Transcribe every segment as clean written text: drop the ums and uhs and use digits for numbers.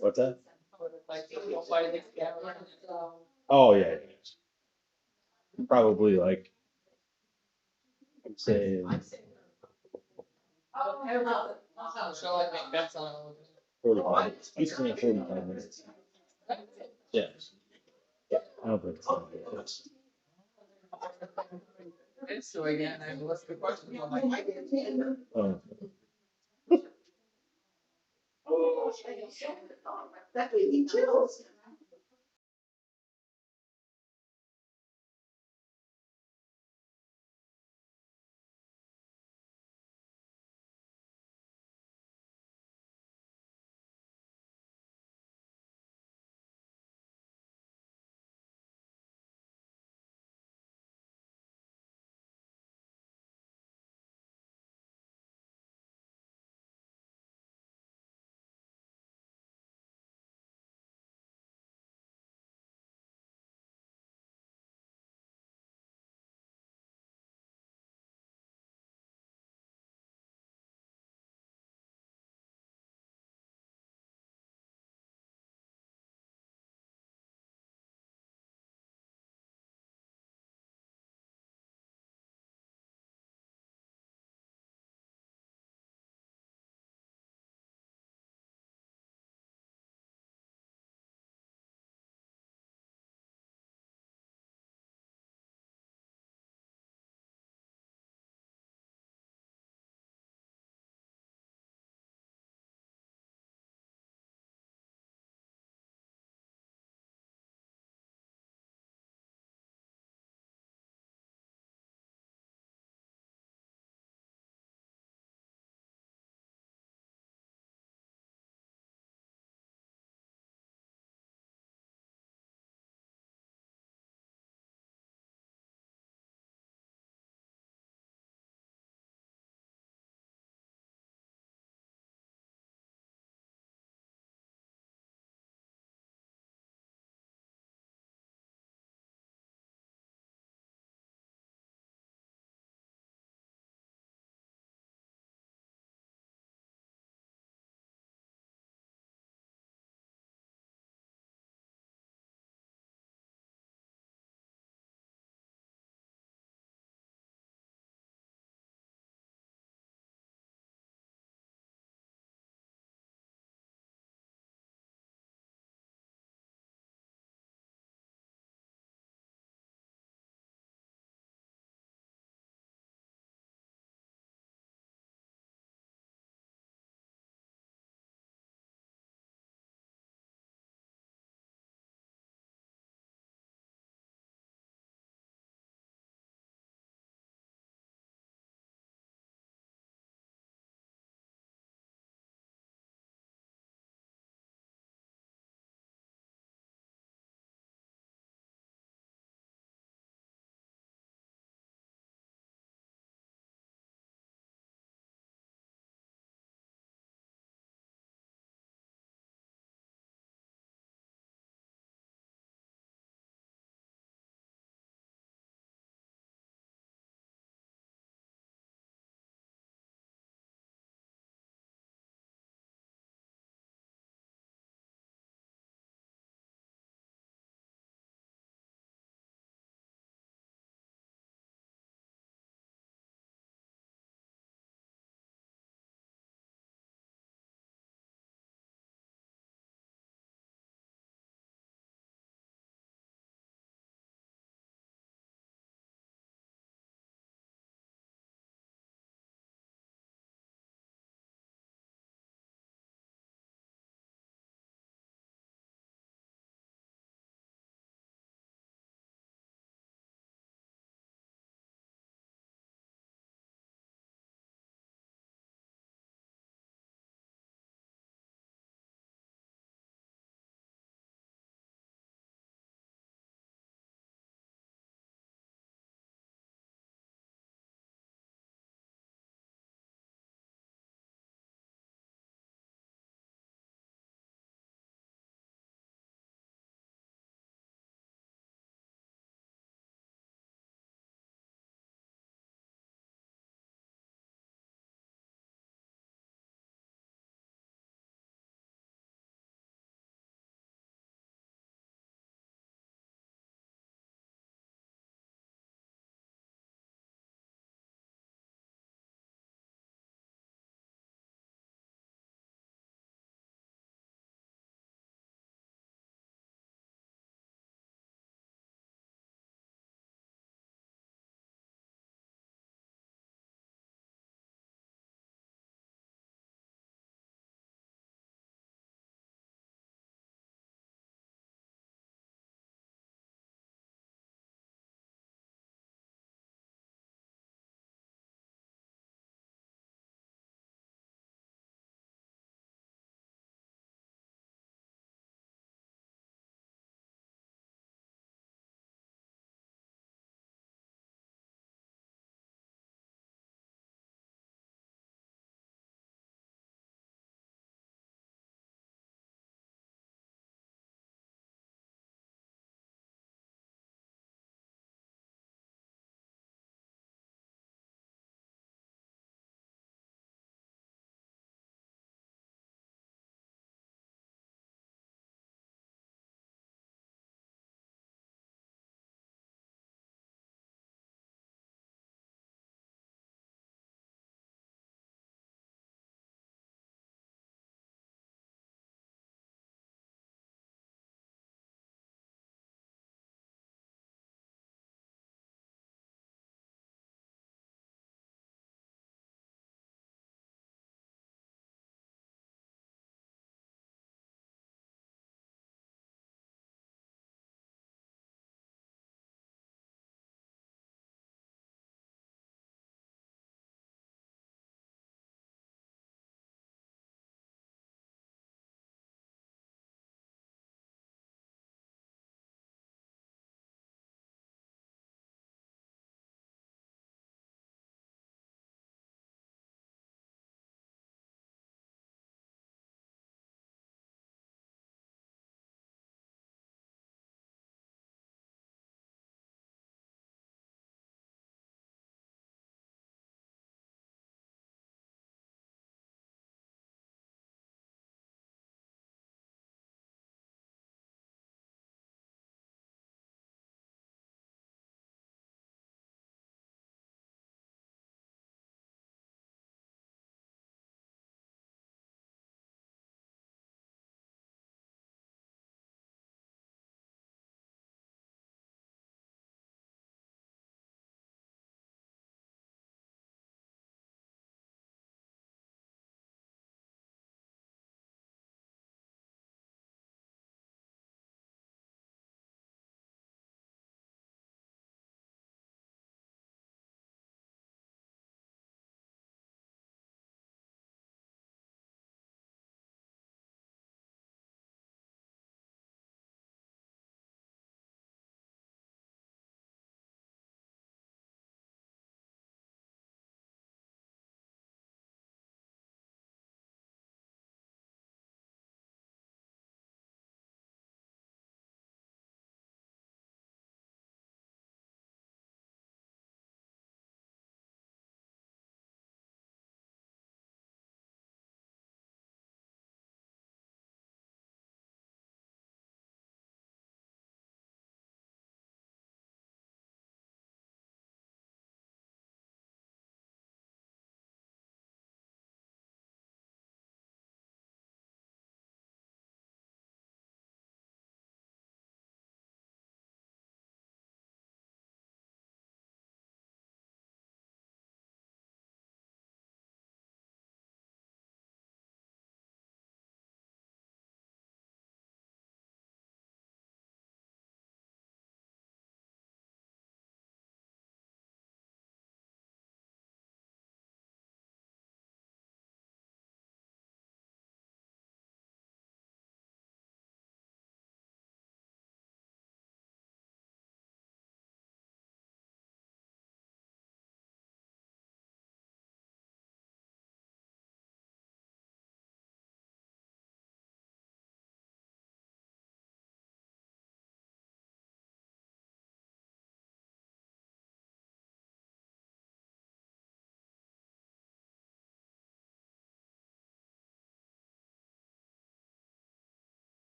What's that? Oh yeah, probably like I'm saying 45. He's saying 45 minutes. Yeah. I don't think it's gonna be this. Um,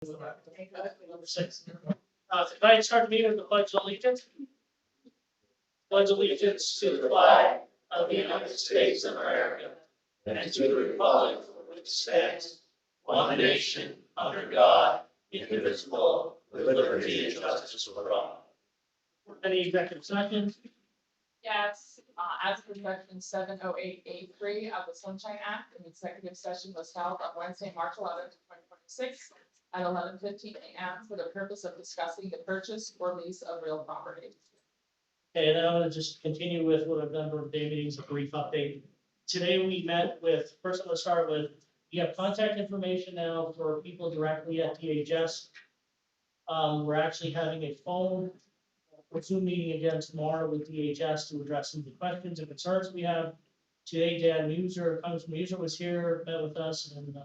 Number 6. Tonight, start the meeting with the Pledge of Allegiance. Pledge allegiance to the flag of the United States of America and to the republic for which stands one nation under God, indivisible, with liberty and justice for all. Any executive sessions? Yes, as per section 708A3 of the Sunshine Act, an executive session was held on Wednesday, March 11th, 2026 at 11:15 a.m. for the purpose of discussing the purchase or lease of real property. Okay, and then I'm gonna just continue with what I've done for day meetings, a brief update. Today we met with, first I'm gonna start with, we have contact information now for people directly at DHS. We're actually having a phone or Zoom meeting again tomorrow with DHS to address some of the questions and concerns we have. Today, Dan Muser, Congressman Muser was here, met with us, and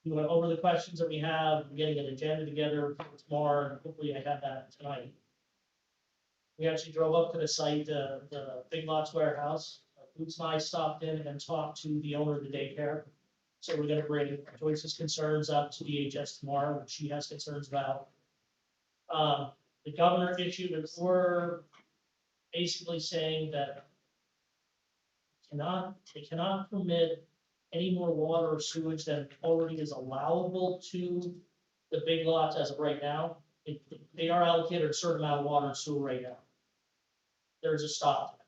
we went over the questions that we have, we're getting an agenda together for tomorrow, and hopefully I have that tonight. We actually drove up to the site, the Big Lots warehouse. Boots and I stopped in and talked to the owner of the daycare. So we're gonna bring Joyce's concerns up to DHS tomorrow, which she has concerns about. The governor issued an order basically saying that they cannot permit any more water or sewage than already is allowable to the Big Lots as of right now. They are allocated a certain amount of water and sewer right now. There's a stop.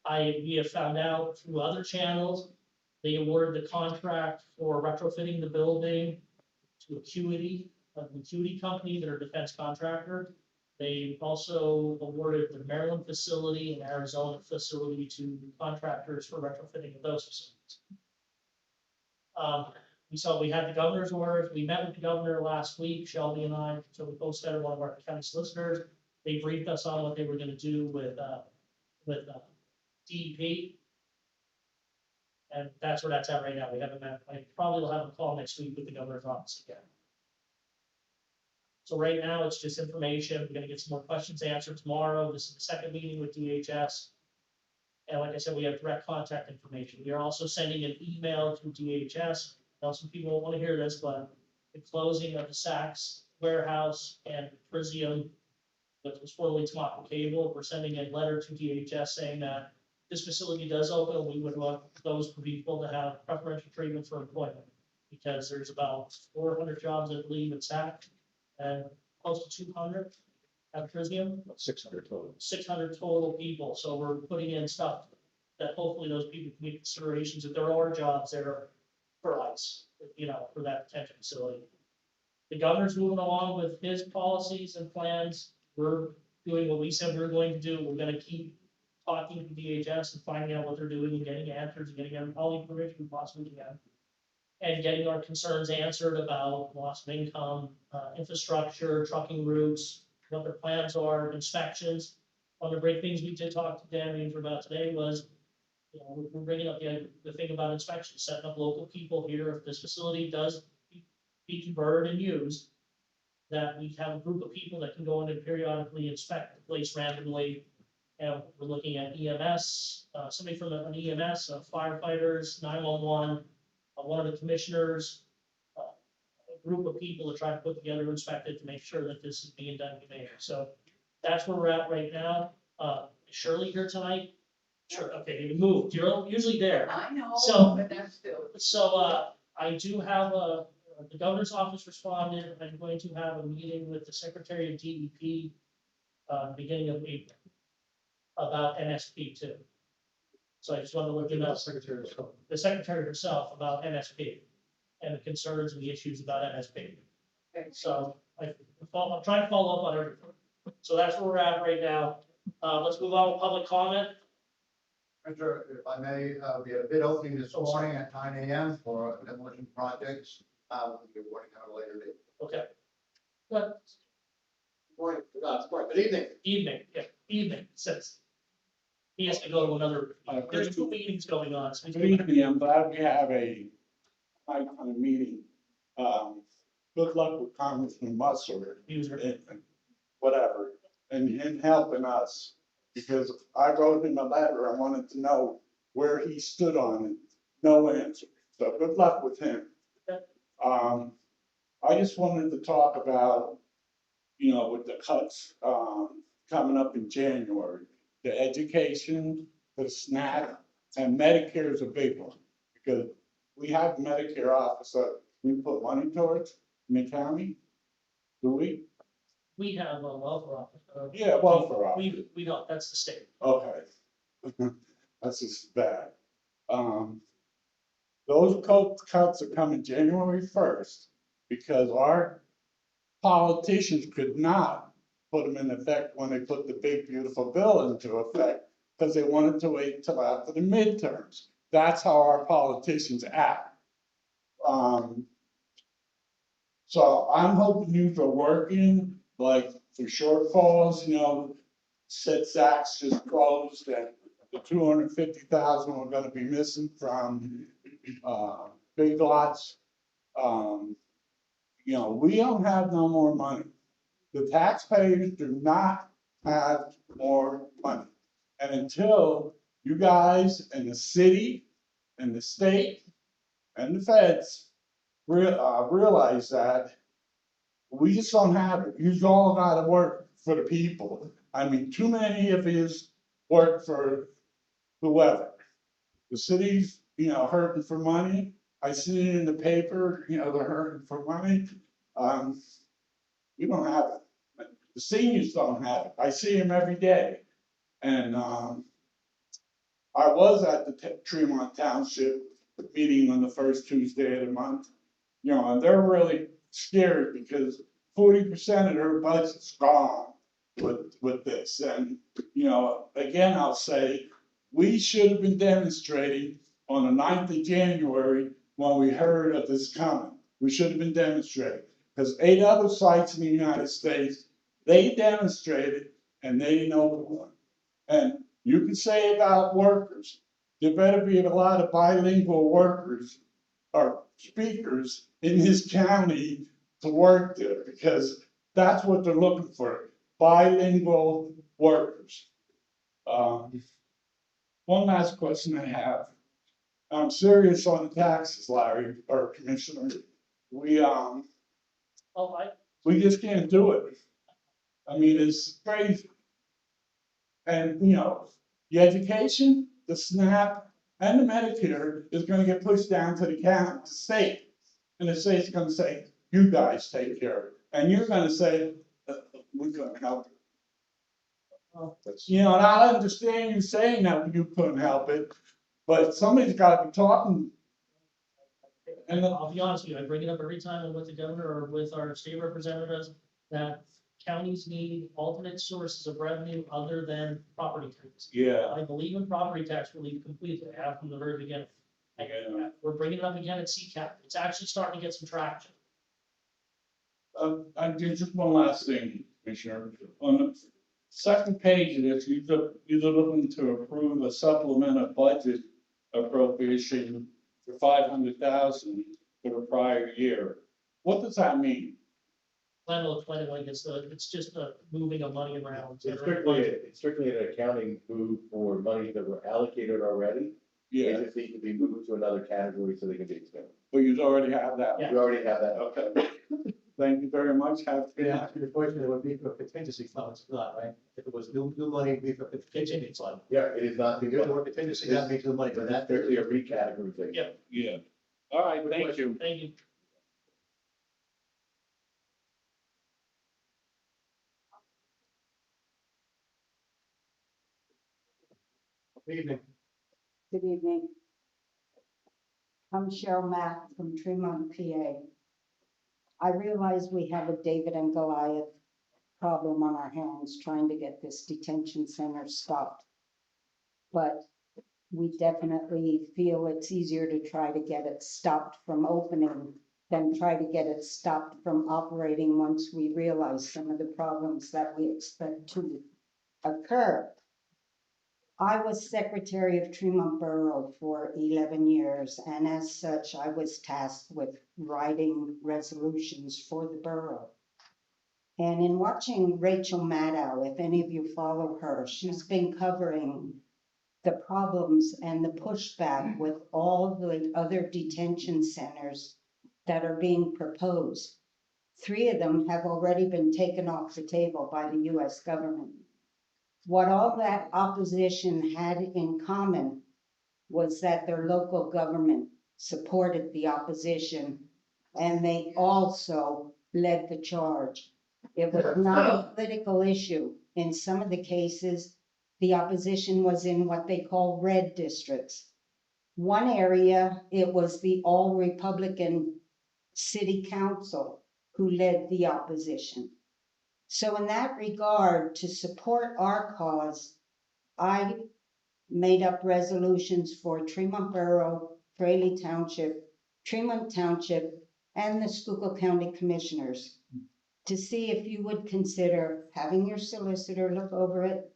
We have found out through other channels, they awarded the contract for retrofitting the building to Acuity, an Acuity company, they're a defense contractor. They also awarded the Maryland facility and Arizona facility to contractors for retrofitting of those facilities. We had the governor's orders. We met with the governor last week, Shelby and I, so we both sent one of our county solicitors. They briefed us on what they were gonna do with DEP. And that's where that's at right now. We haven't met, I probably will have a call next week with the governor's office again. So right now, it's just information. We're gonna get some more questions answered tomorrow. This is the second meeting with DHS. And like I said, we have direct contact information. We are also sending an email to DHS. Now, some people won't want to hear this, but the closing of the Saks warehouse and Prisium, which was formerly Tamaka Cable, we're sending a letter to DHS saying that this facility does open. We would want those people to have preferential treatment for employment. Because there's about 400 jobs, I believe, in Saks, and close to 200 at Prisium. 600 total. 600 total people, so we're putting in stuff that hopefully those people can make considerations that there are jobs there for us, for that potential facility. The governor's moving along with his policies and plans. We're doing what we said we were going to do. We're gonna keep talking to DHS and finding out what they're doing and getting answers and getting all the information we possibly can. And getting our concerns answered about loss of income, infrastructure, trucking routes, what their plans are, inspections. One of the great things we did talk to Dan Ranger about today was, we're bringing up the thing about inspections, setting up local people here. If this facility does be converted and used, that we have a group of people that can go in and periodically inspect the place randomly. And we're looking at EMS, somebody from an EMS, firefighters, 911, one of the commissioners, a group of people to try to put together, inspect it to make sure that this is being done today. So that's where we're at right now. Shirley here tonight? Sure, okay, you moved. You're usually there. I know, So- but that's still. So, I do have the governor's office responded. I'm going to have a meeting with the secretary of DEP, beginning of April, about NSP too. So I just wanted to let you know, the secretary herself about NSP and the concerns and the issues about NSP. So I'm trying to follow up on everything. So that's where we're at right now. Let's move on with public comment. Commissioner, if I may, we had a bid opening this morning at 9 a.m. for demolition projects. We'll be reporting at a later date. Okay. Good. Morning, good evening. Evening, says. He has to go to another, there's 2 meetings going on. So Good evening, I'm glad we have a meeting. Good luck with Congressman Musser and whatever, and him helping us. Because I wrote him a letter, I wanted to know where he stood on it, no answer. So good luck with him. I just wanted to talk about, you know, with the cuts, coming up in January, the education, the SNAP, and Medicare is a big one. Because we have Medicare office that we put money towards in the county, do we? We have a welfare office. Yeah, welfare office. We don't, that's the state. Okay. That's just bad. Those cuts are coming January 1st because our politicians could not put them in effect when they put the big beautiful bill into effect because they wanted to wait until after the midterms. That's how our politicians act. Um, so I'm hoping you are working like for shortfalls, you know, said Saks just closed and the 250,000 we're gonna be missing from, Big Lots. Um, you know, we don't have no more money. The taxpayers do not have more money. And until you guys and the city and the state and the feds realize that, we just don't have it. You all gotta work for the people. I mean, too many of yous work for whoever. The city's, you know, hurting for money. I see it in the paper, you know, they're hurting for money. Um, we don't have it. The seniors don't have it. I see them every day. And, I was at the Tremont Township meeting on the first Tuesday of the month. You know, and they're really scared because 40% of their budget's gone with this. And, you know, again, I'll say, we should have been demonstrating on the 9th of January when we heard of this coming. We should have been demonstrating. Because 8 other sites in the United States, they demonstrated and they didn't open one. And you can say about workers, there better be a lot of bilingual workers or speakers in his county to work there because that's what they're looking for, bilingual workers. One last question I have. I'm serious on the taxes, Larry, or Commissioner. We, Oh, we just can't do it. I mean, it's crazy. And, you know, the education, the SNAP, and the Medicare is gonna get pushed down to the county, state. And the state's gonna say, you guys take care of it. And you're gonna say, we couldn't help it. well, You know, and I understand you saying that you couldn't help it, but somebody's gotta be talking. and I'll be honest with you, I bring it up every time I'm with the governor or with our state representatives, that counties need alternate sources of revenue other than property tax. Yeah. I believe in property tax relief completely, I have from the very beginning. Yeah. We're bringing it up again at CCAP, it's actually starting to get some traction. I did just one last thing, Commissioner. On the second page of this, you're looking to approve a supplemental budget appropriation for 500,000 for the prior year. What does that mean? Glenn will explain it like it's just moving of money around. It's strictly an accounting move for money that were allocated already. They Yeah, just need to be moved to another category so they can be expended. but you already have that. Yeah. We already have that. Okay. Thank you very much. Have. Yeah, your question, it would be for contingency funds, not, right? If it was new money, it'd be for contingency fund. Yeah, it is not. If you do the word contingency, that means new money, but That's that, strictly a recategorization. Yeah. Yeah. All right, thank you. Thank you. evening. Good evening. I'm Cheryl Mack from Tremont, PA. I realize we have a David and Goliath problem on our hands trying to get this detention center stopped. But we definitely feel it's easier to try to get it stopped from opening than try to get it stopped from operating once we realize some of the problems that we expect to occur. I was secretary of Tremont Borough for 11 years, and as such, I was tasked with writing resolutions for the borough. And in watching Rachel Maddow, if any of you follow her, she's been covering the problems and the pushback with all the other detention centers that are being proposed. 3 of them have already been taken off the table by the US government. What all that opposition had in common was that their local government supported the opposition, and they also led the charge. It was not a political issue. In some of the cases, the opposition was in what they call red districts. One area, it was the all Republican city council who led the opposition. So in that regard, to support our cause, I made up resolutions for Tremont Borough, Fraley Township, Tremont Township, and the Schuylkill County Commissioners to see if you would consider having your solicitor look over it,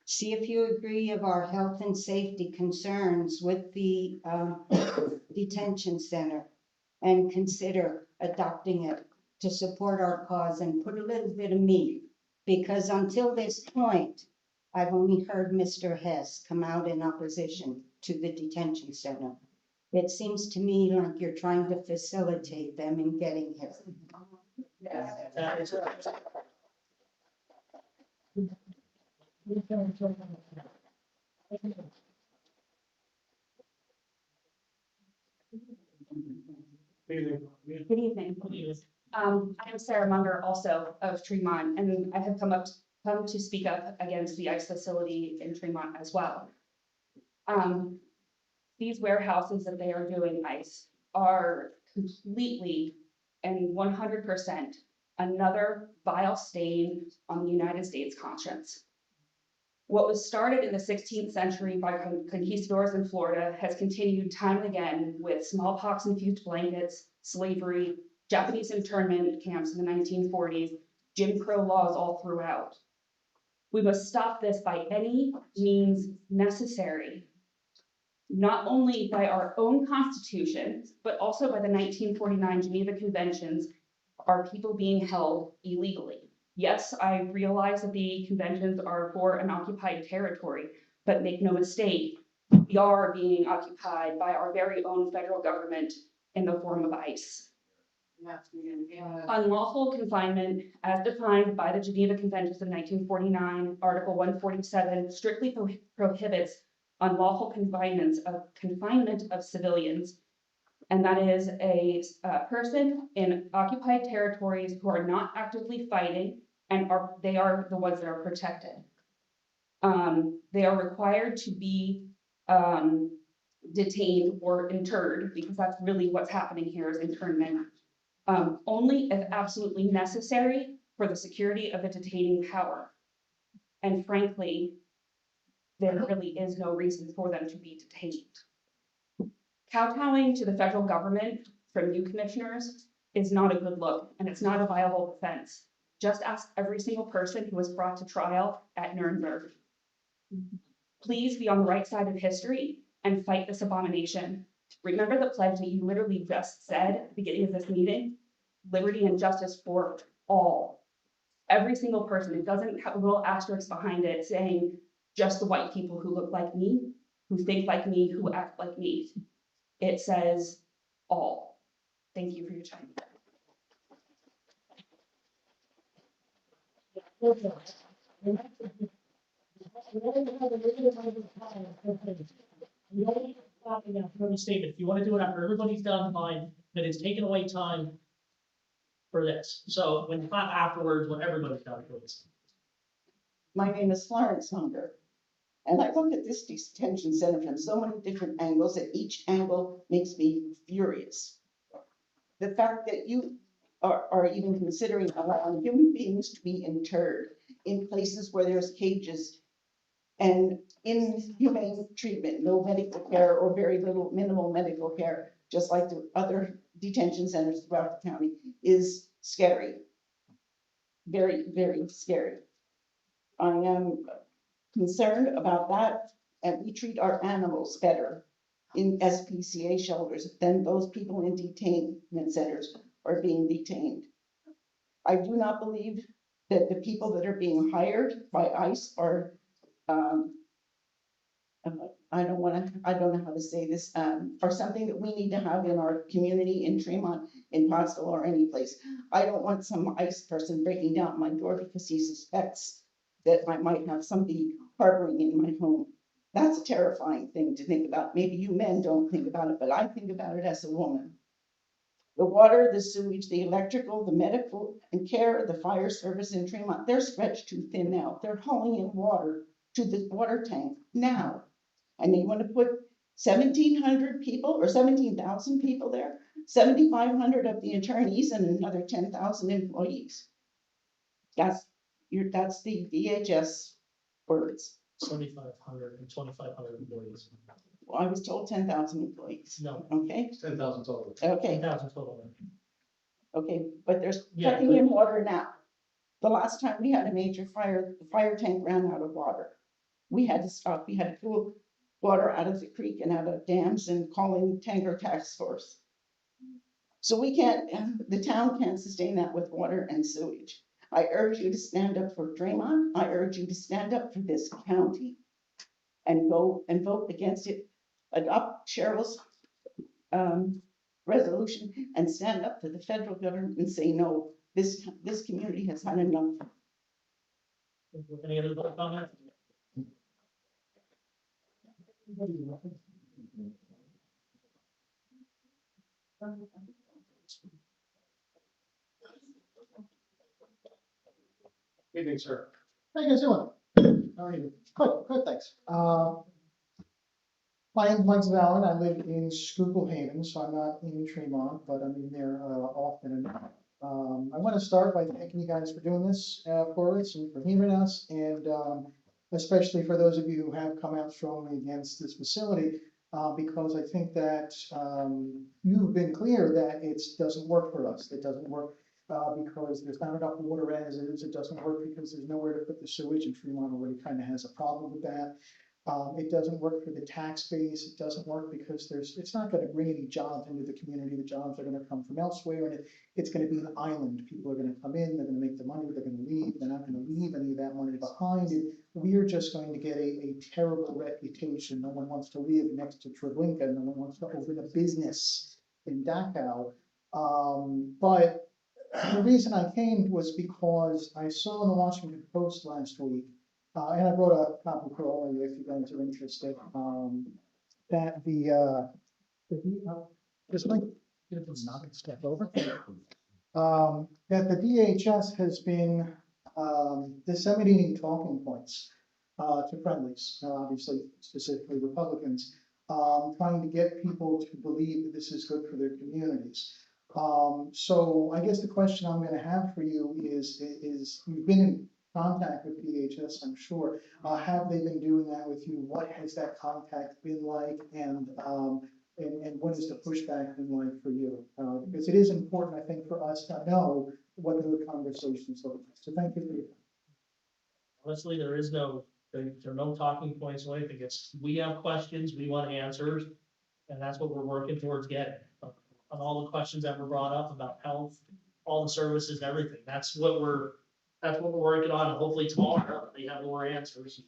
see if you agree of our health and safety concerns with the detention center, and consider adopting it to support our cause and put a little bit of meat. Because until this point, I've only heard Mr. Hess come out in opposition to the detention center. It seems to me like you're trying to facilitate them in getting here. That is. Good evening. I'm Sarah Munger, also of Tremont, and I have come to speak up against the ICE facility in Tremont as well. These warehouses that they are doing ICE are completely and 100% another vile stain on the United States conscience. What was started in the 16th century by conquistadors in Florida has continued time and again with smallpox-infused blankets, slavery, Japanese internment camps in the 1940s, Jim Crow laws all throughout. We must stop this by any means necessary, not only by our own Constitution, but also by the 1949 Geneva Conventions, are people being held illegally. Yes, I realize that the conventions are for an occupied territory, but make no mistake, we are being occupied by our very own federal government in the form of ICE. Unlawful confinement, as defined by the Geneva Conventions of 1949, Article 147, strictly prohibits unlawful confinement of civilians, and that is a person in occupied territories who are not actively fighting, and they are the ones that are protected. They are required to be detained or interred, because that's really what's happening here is internment, only if absolutely necessary for the security of the detaining power. And frankly, there really is no reason for them to be detained. Kowtowing to the federal government from you commissioners is not a good look, and it's not a viable defense. Just ask every single person who was brought to trial at Nuremberg. Please be on the right side of history and fight this abomination. Remember the pledge that you literally just said at the beginning of this meeting? Liberty and justice for all. Every single person. It doesn't have a little asterisk behind it saying just the white people who look like me, who think like me, who act like me. It says all. Thank you for your time. Statement. If you want to do it after everybody's done, fine, but it's taken away time for this. So when afterwards, when everybody's done, please. My name is Florence Hunger, and I look at this detention center from so many different angles, and each angle makes me furious. The fact that you are even considering allowing human beings to be interred in places where there's cages and inhumane treatment, no medical care or very little minimal medical care, just like the other detention centers throughout the county, is scary. Very, very scary. I am concerned about that, and we treat our animals better in SPCA shelters than those people in detainment centers are being detained. I do not believe that the people that are being hired by ICE are I don't know how to say this, or something that we need to have in our community in Tremont, in Pottsville, or any place. I don't want some ICE person breaking down my door because he suspects that I might have somebody harboring in my home. That's a terrifying thing to think about. Maybe you men don't think about it, but I think about it as a woman. The water, the sewage, the electrical, the medical and care, the fire service in Tremont, they're stretched too thin now. They're hauling in water to the water tank now. And you want to put 1,700 people or 17,000 people there, 7,500 of the attorneys and another 10,000 employees. That's the DHS words. 7,500 and 2,500 employees. Well, I was told 10,000 employees. No, Okay, 10,000 total. okay, 10,000 total. okay, but there's Yeah, trucking but- in water now. The last time we had a major fire, the fire tank ran out of water. We had to stop, we had to pull water out of the creek and out of dams and call in tanker task force. So we can't, the town can't sustain that with water and sewage. I urge you to stand up for Draymond. I urge you to stand up for this county and go and vote against it. Adopt Cheryl's resolution and stand up to the federal government and say, no, this community has had enough. Any other public comment? Evening, sir. How you guys doing? How are you? Good, thanks. My name's Mike Zavallin. I live in Schuylkill Haven, so I'm not in Tremont, but I'm in there often enough. I want to start by thanking you guys for doing this for us and for hearing us, and especially for those of you who have come out strongly against this facility, because I think that you've been clear that it doesn't work for us. It doesn't work because there's not enough water as it is. It doesn't work because there's nowhere to put the sewage, and Fremont already kind of has a problem with that. It doesn't work for the tax base. It doesn't work because it's not going to bring any jobs into the community. The jobs are going to come from elsewhere, and it's going to be an island. People are going to come in, they're going to make the money, they're going to leave. They're not going to leave any of that money behind. And we're just going to get a terrible reputation. No one wants to live next to Treblinka. No one wants to open a business in Dachau. But the reason I came was because I saw in the Washington Post last week, and I brought a copy for all of you if you guys are interested, that this link, not step over, that the DHS has been disseminating talking points to friendlies, obviously specifically Republicans, trying to get people to believe that this is good for their communities. So I guess the question I'm going to have for you is you've been in contact with DHS, I'm sure. Have they been doing that with you? What has that contact been like? And what has the pushback been like for you? Because it is important, I think, for us to know what the conversations look like. So thank you for your time. Honestly, there are no talking points or anything. We have questions, we want answers, and that's what we're working towards getting. On all the questions that were brought up about health, all the services, everything. That's what we're working on. And hopefully tomorrow they have more answers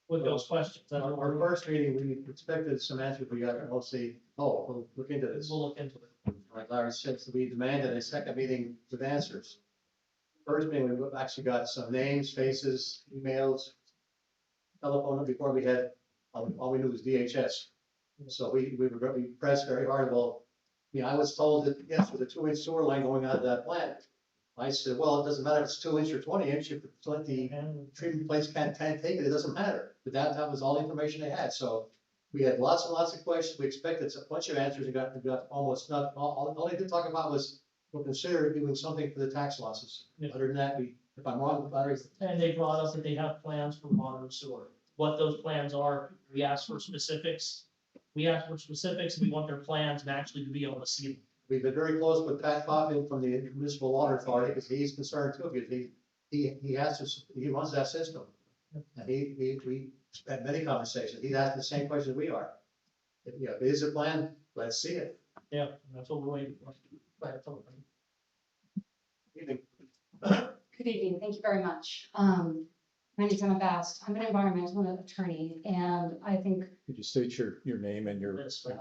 with those questions. That's what Our we're, first meeting, we expected some answers, we got, we'll see, we'll look into this. we'll look into it. Like Larry said, so we demanded a second meeting with answers. First meeting, we actually got some names, faces, emails, telephone, before we had, all we knew was DHS. So we pressed very hard. Well, I was told that, yes, with a 2-inch sewer line going out of that plant. I said, well, it doesn't matter if it's 2-inch or 20-inch, if the treatment place can't take it, it doesn't matter. But that was all the information they had. So we had lots and lots of questions. We expected a bunch of answers and got almost not, all they did talk about was, we'll consider doing something for the tax losses. Yeah. Other than that, if I'm wrong, Larry. And they brought up that they have plans for water and sewer. What those plans are, we asked for specifics. We want their plans and actually to be able to see them. We've been very close with Pat Coffin from the Municipal Water Authority, because he's concerned too, because he runs that system. And we had many conversations. He's asked the same questions we are. If it is a plan, let's see it. Yeah, that's what we're waiting for. Evening. Good evening, thank you very much. My name's Emma Bast. I'm an environmental attorney, and I think Could you state your name and your,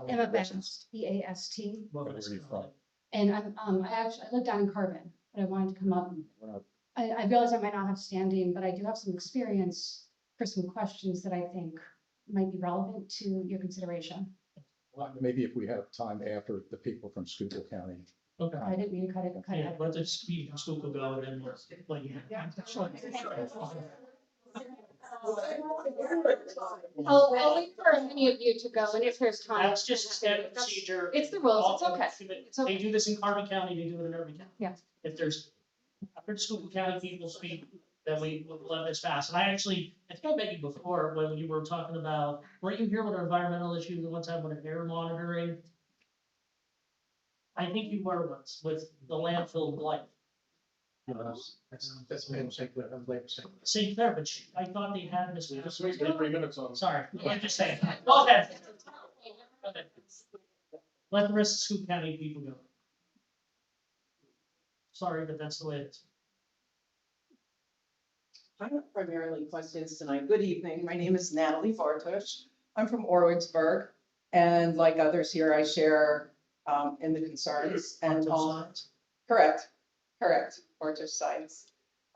Emma Bast, B-A-S-T. where are you from? And I live down in Carbon, but I wanted to come up. We're not- I realize I might not have standing, but I do have some experience for some questions that I think might be relevant to your consideration. Maybe if we have time after the people from Schuylkill County. Okay. I didn't mean to cut it. Yeah, let the speed of school go and then we'll, like, I'll wait for any of you to go, and if there's time. That's just standard procedure. It's the rules, it's okay. It's They okay. do this in Carbon County, they do it in every county. Yeah. If there's, after Schuylkill County people speak, then we'll let this pass. And I think I met you before when you were talking about, weren't you here with our environmental issue the one time with air monitoring? I think you were once with the landfill blight. That's been St. Clair, I'm Labor St. Clair. St. Clair, but I thought they had this. Just wait 3 minutes on. Sorry, I'm just saying. Go ahead. Okay. Let the rest of Scoop County people go. Sorry, but that's the way it is. I have primarily questions tonight. Good evening. My name is Natalie Vartush. I'm from Orwigsburg. And like others here, I share in the concerns and all. Correct, Vartush Science.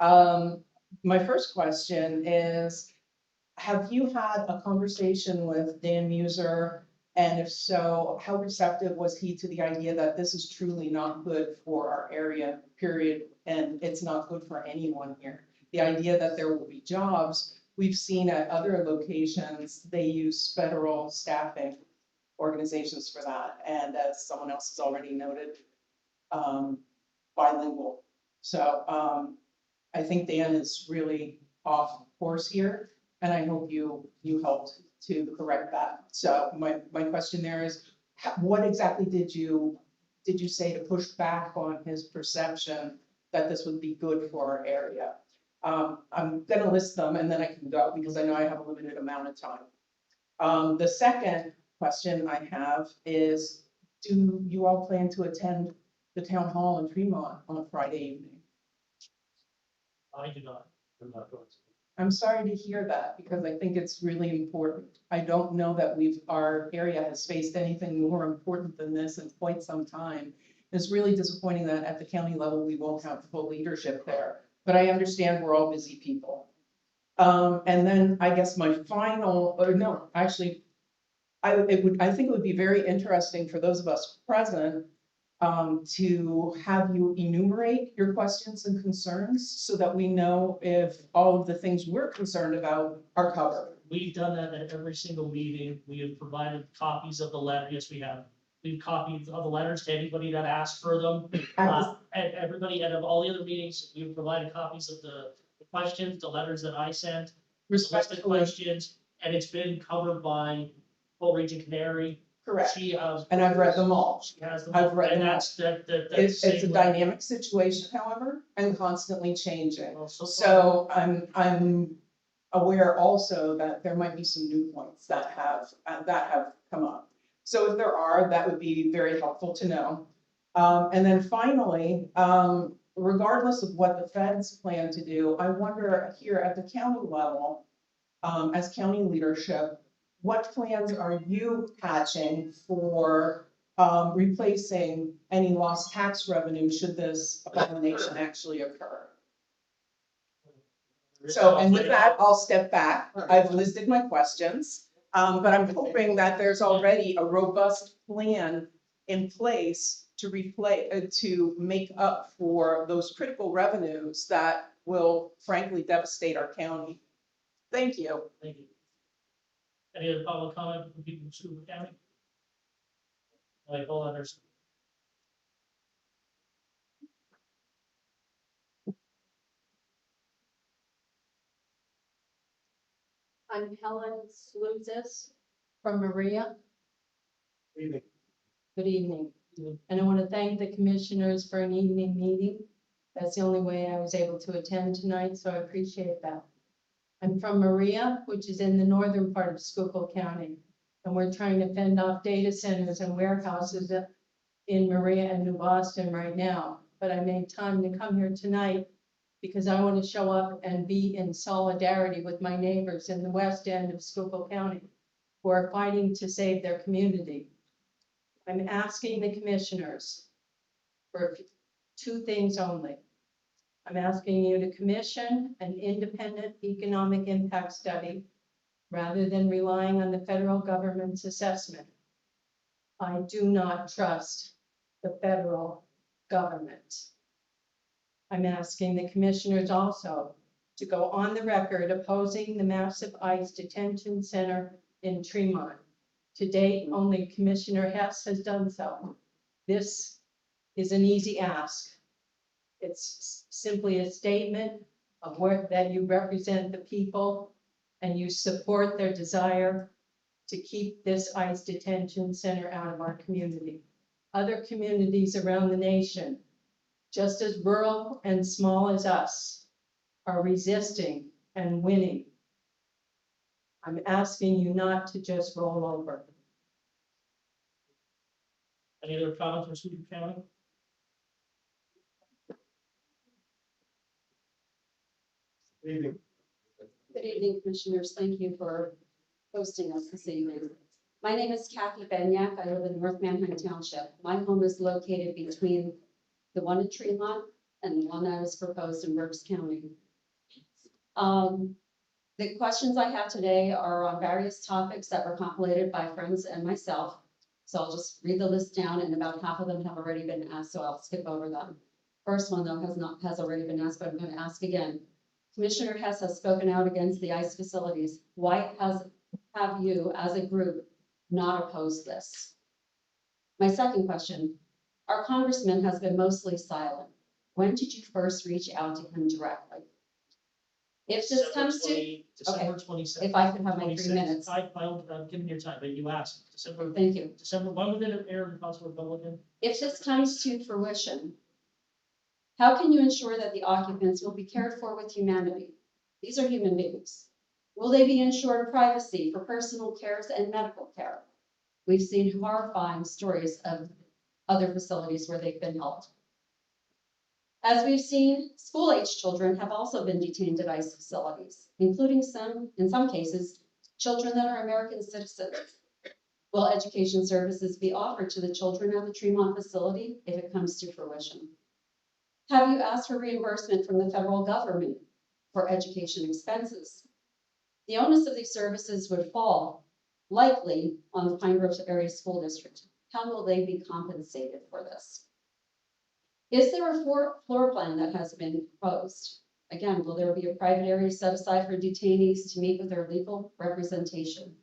My first question is, have you had a conversation with Dan Muser? And if so, how receptive was he to the idea that this is truly not good for our area, period, and it's not good for anyone here? The idea that there will be jobs, we've seen at other locations, they use federal staffing organizations for that. And as someone else has already noted, bilingual. So I think Dan is really off course here, and I hope you helped to correct that. So my question there is, what exactly did you say to push back on his perception that this would be good for our area? I'm gonna list them and then I can go because I know I have a limited amount of time. The second question I have is, do you all plan to attend the town hall in Tremont on a Friday evening? I do not. I'm not going to. I'm sorry to hear that because I think it's really important. I don't know that our area has faced anything more important than this in quite some time. It's really disappointing that at the county level, we won't have full leadership there, but I understand we're all busy people. And then I guess my final, or no, actually, I think it would be very interesting for those of us present to have you enumerate your questions and concerns so that we know if all of the things we're concerned about are covered. We've done that at every single meeting. We have provided copies of the letter. Yes, we have. We've copied of the letters to anybody that asked for them. And everybody at all the other meetings, we've provided copies of the questions, the letters that I sent, the list of Respectfully, questions, and it's been covered by Full Region Canary. correct. She has. And I've read them all. She has them. I've read And them all. that's that's It's a same way. dynamic situation, however, and constantly changing. Well, so far- So I'm aware also that there might be some new points that have come up. So if there are, that would be very helpful to know. And then finally, regardless of what the feds plan to do, I wonder here at the county level, as county leadership, what plans are you hatching for replacing any lost tax revenue should this abomination actually occur? So, and with that, I'll step back. I've listed my questions, but I'm hoping that there's already a robust plan in place to to make up for those critical revenues that will frankly devastate our county. Thank you. Thank you. Any other public comment from people in Schuylkill County? Like, hold on, there's. I'm Helen Slouzis from Maria. Good evening. And I want to thank the commissioners for an evening meeting. That's the only way I was able to attend tonight, so I appreciate that. I'm from Maria, which is in the northern part of Schuylkill County. And we're trying to fend off data centers and warehouses in Maria and New Boston right now. But I made time to come here tonight because I want to show up and be in solidarity with my neighbors in the west end of Schuylkill County who are fighting to save their community. I'm asking the commissioners for two things only. I'm asking you to commission an independent economic impact study rather than relying on the federal government's assessment. I do not trust the federal government. I'm asking the commissioners also to go on the record opposing the massive ICE detention center in Tremont. To date, only Commissioner Hess has done so. This is an easy ask. It's simply a statement of that you represent the people and you support their desire to keep this ICE detention center out of our community. Other communities around the nation, just as rural and small as us, are resisting and winning. I'm asking you not to just roll over. Any other comments from Schuylkill County? Evening. Good evening, Commissioners. Thank you for hosting us this evening. My name is Kathy Benyak. I live in North Manheim Township. My home is located between the one in Tremont and the one that is proposed in Berks County. The questions I have today are on various topics that were compilated by friends and myself. So I'll just read the list down, and about half of them have already been asked, so I'll skip over them. First one, though, has already been asked, but I'm going to ask again. Commissioner Hess has spoken out against the ICE facilities. Why have you, as a group, not opposed this? My second question, our congressman has been mostly silent. When did you first reach out to him directly? If this comes to, December 26th. if I could have my 3 26th. minutes. I'm giving you time, but you asked, December, Thank you. when would it air in House Republican? If this comes to fruition, how can you ensure that the occupants will be cared for with humanity? These are human beings. Will they be ensured privacy for personal care and medical care? We've seen horrifying stories of other facilities where they've been held. As we've seen, school-age children have also been detained at ICE facilities, including in some cases, children that are American citizens. Will education services be offered to the children at the Tremont facility if it comes to fruition? Have you asked for reimbursement from the federal government for education expenses? The onus of these services would fall likely on the Pine Grove Area School District. How will they be compensated for this? Is there a floor plan that has been proposed? Again, will there be a private area set aside for detainees to meet with their legal representation?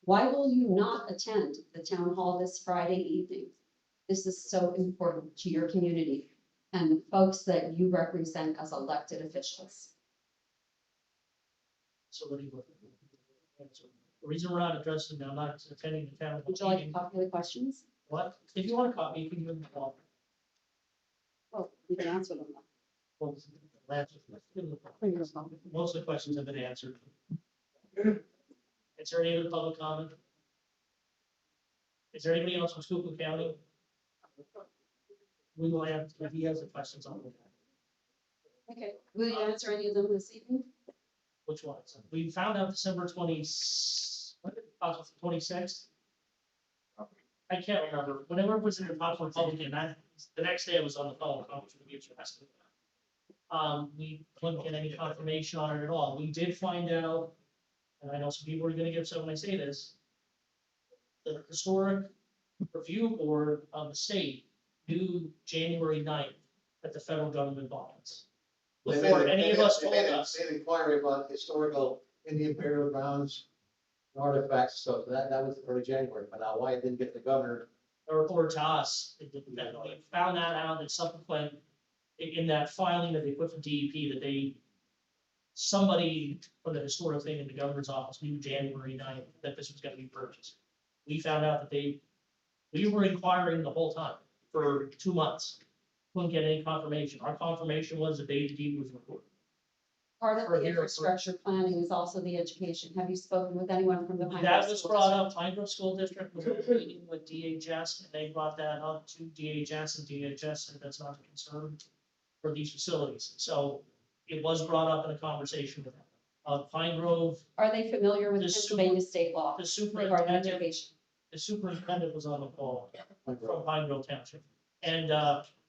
Why will you not attend the town hall this Friday evening? This is so important to your community and the folks that you represent as elected officials. So what do you answer? The reason we're not addressing them, not attending the town. Would you like a copy of the questions? What? If you want a copy, you can give them a call. Oh, you can answer them. Well, most of the questions have been answered. Is there any other public comment? Is there anybody else from Schuylkill County? We will have, if he has the questions on that. Okay, will you answer any of them this evening? Which ones? We found out December 26th. I can't remember. Whenever it was in the House Republican, the next day I was on the phone. We couldn't get any confirmation on it at all. We did find out, and I know some people are gonna get upset when I say this, the Historic Review Board of the state knew January 9th that the federal government bonds. Before any of us told us. They made an inquiry about historical Indian burial grounds, and artifacts, so that was early January, but now why it didn't get the governor? A report to us, we found that out and subsequent, in that filing that they put from DEP, that somebody from the historic thing in the governor's office knew January 9th that this was gonna be purchased. We found out that we were inquiring the whole time for 2 months. Couldn't get any confirmation. Our confirmation was the day the deed was recorded. Part of the infrastructure planning is also the education. Have you spoken with anyone from the Pine Grove That was School brought District? up, Pine Grove School District was in a meeting with DHS, and they brought that up to DHS, and DHS said that's not a concern. for these facilities. So it was brought up in a conversation with them. Pine Grove, Are they familiar with The Pennsylvania state law the regarding superintendent, mitigation? the superintendent was on the call from Pine Grove Township and,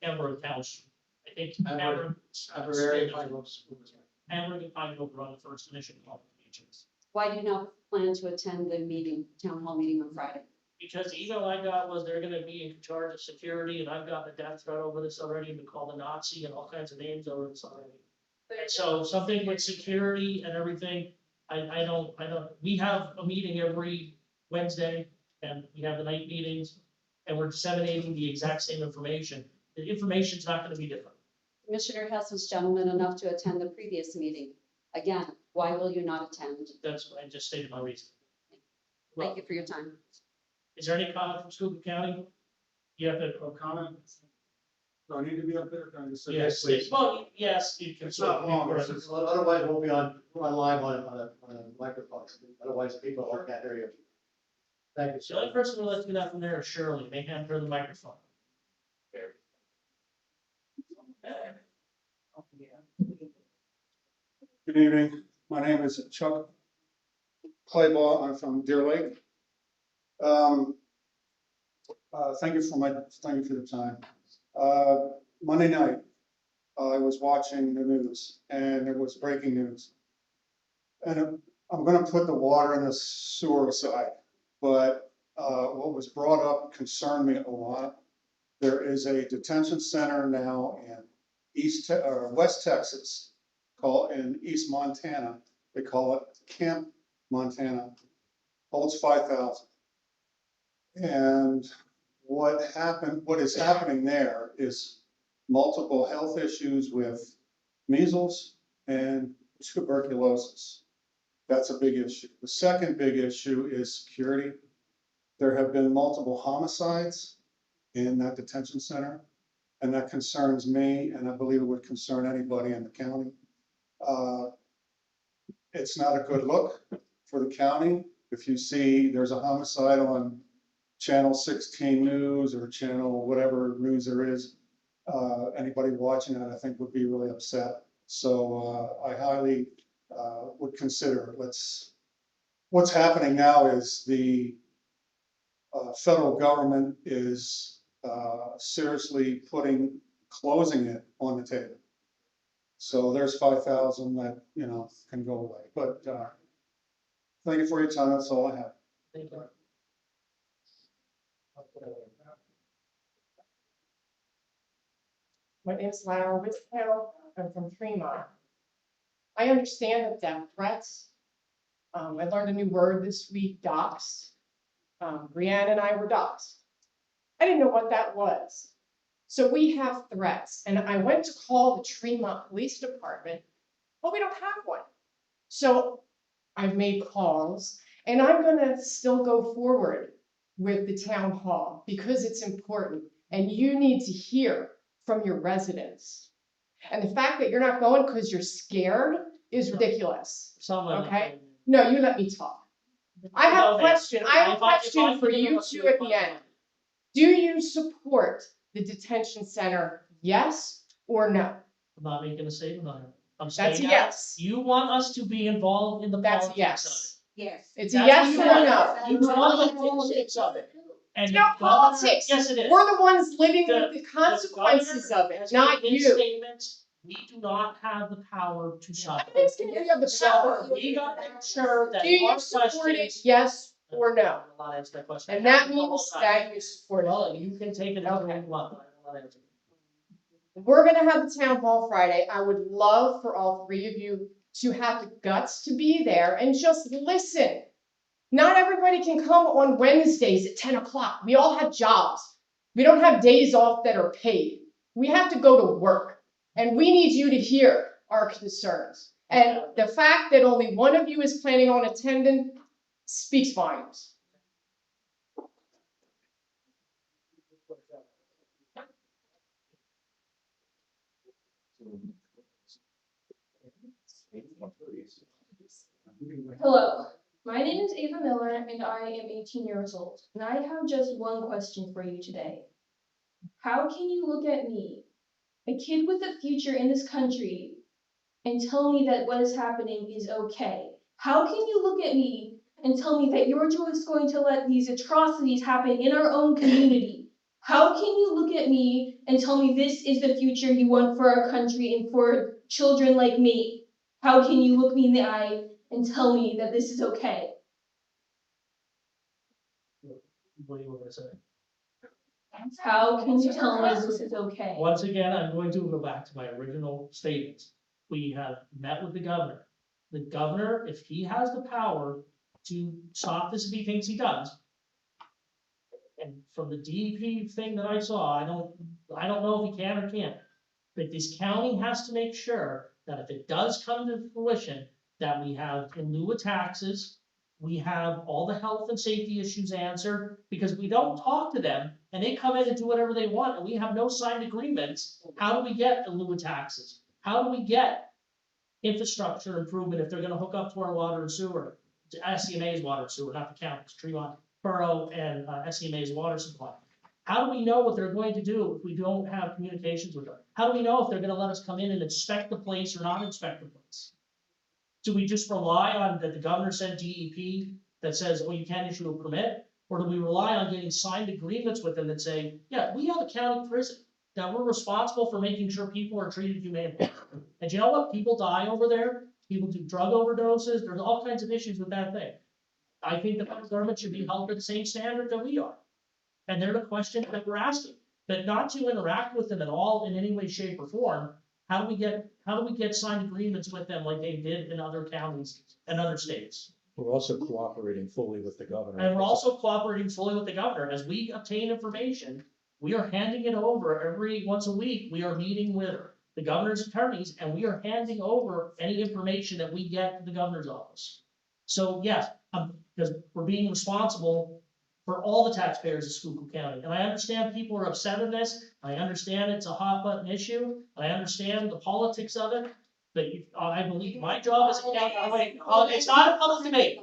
Pembroke Township. I think Pembroke. Temporary Pine Grove School District. Pembroke and Pine Grove were on the first initial qualifications. Why do you not plan to attend the meeting, town hall meeting on Friday? Because the email I got was they're gonna be in charge of security, and I've gotten a death threat over this already, been called a Nazi and all kinds of names over this already. And so something with security and everything, I don't, we have a meeting every Wednesday, and we have the night meetings, and we're disseminating the exact same information. The information's not gonna be different. Commissioner Hess was gentleman enough to attend the previous meeting. Again, why will you not attend? That's what I just stated my reason. Thank you for your time. Is there any comment from Schuylkill County? You have to, comment? Do I need to be up there? Can I just say? yes, please. well, yes, you can. It's not long, Otherwise, it won't be on live on a microphone. Otherwise, people can't hear you. Thank you, The only sir. person who lets me that from there is Shirley. They hand her the microphone. Good evening. My name is Chuck Claybaugh. I'm from Deer Lake. Thank you for the time. Monday night, I was watching the news and it was breaking news. And I'm gonna put the water and the sewer aside, but what was brought up concerned me a lot. There is a detention center now in West Texas, in East Montana. They call it Camp Montana, holds 5,000. And what is happening there is multiple health issues with measles and tuberculosis. That's a big issue. The second big issue is security. There have been multiple homicides in that detention center, and that concerns me, and I believe it would concern anybody in the county. It's not a good look for the county. If you see there's a homicide on Channel 16 News or channel whatever news there is, anybody watching that I think would be really upset. So I highly would consider, what's happening now is the federal government is seriously closing it on the table. So there's 5,000 that, can go away. But thank you for your time. That's all I have. Thank you. My name is Lara Whitfield. I'm from Fremont. I understand that death threats. I learned a new word this week, dox. Brianne and I were doxed. I didn't know what that was. So we have threats, and I went to call the Tremont Police Department, but we don't have one. So I've made calls, and I'm gonna still go forward with the town hall because it's important, and you need to hear from your residents. And the fact that you're not going because you're scared is ridiculous. Okay? No, you let me talk. I have a question. I have a question for you two at the end. Do you support the detention center, yes or no? I'm not making a statement on it. I'm That's a stating yes. you want us to be involved in the That's a politics yes. Yes. It's a That's yes what or you no. want. You want the politics of it. It's And not the governor- politics. Yes, it is. We're the ones living with the The consequences governor of it, has not made his you. statements. We do not have the power to stop I'm it. asking if you have the So power. we got to make sure that Do you our support it, questions. yes or no? I will not answer that question. And that means that you support it. Well, you can take it as Okay. you want, but I will not answer. We're gonna have the town hall Friday. I would love for all three of you to have the guts to be there and just listen. Not everybody can come on Wednesdays at 10 o'clock. We all have jobs. We don't have days off that are paid. We have to go to work. And we need you to hear our concerns. And the fact that only one of you is planning on attending speaks volumes. Hello, my name is Ava Miller and I am 18 years old, and I have just one question for you today. How can you look at me, a kid with a future in this country and tell me that what is happening is okay? How can you look at me and tell me that you're just going to let these atrocities happen in our own community? How can you look at me and tell me this is the future you want for our country and for children like me? How can you look me in the eye and tell me that this is okay? What do you want me to say? How can you tell me this is okay? Once again, I'm going to go back to my original statements. We have met with the governor. The governor, if he has the power to stop this if he thinks he does. And from the DEP thing that I saw, I don't know if he can or can't. But this county has to make sure that if it does come to fruition, that we have in lieu of taxes, we have all the health and safety issues answered, because we don't talk to them and they come in and do whatever they want and we have no signed agreements. How do we get in lieu of taxes? How do we get infrastructure improvement if they're gonna hook up to our water and sewer? To SCMA's water and sewer, not the county's, Tremont Borough and SCMA's water supply. How do we know what they're going to do if we don't have communications with them? How do we know if they're gonna let us come in and inspect the place or not inspect the place? Do we just rely on that the governor sent DEP that says, oh, you can't issue a permit? Or do we rely on getting signed agreements with them that say, yeah, we have a county prison, that we're responsible for making sure people are treated humanely. And you know what? People die over there. People do drug overdoses. There's all kinds of issues with that thing. I think the federal government should be held to the same standard that we are. And they're the question that we're asking, but not to interact with them at all in any way, shape, or form. How do we get signed agreements with them like they did in other counties and other states? We're also cooperating fully with the governor. And we're also cooperating fully with the governor. As we obtain information, we are handing it over every once a week. We are meeting with the governor's attorneys and we are handing over any information that we get to the governor's office. So yes, because we're being responsible for all the taxpayers of Schuylkill County. And I understand people are upset at this. I understand it's a hot button issue. I understand the politics of it. But I believe my job as a county, it's not a public debate.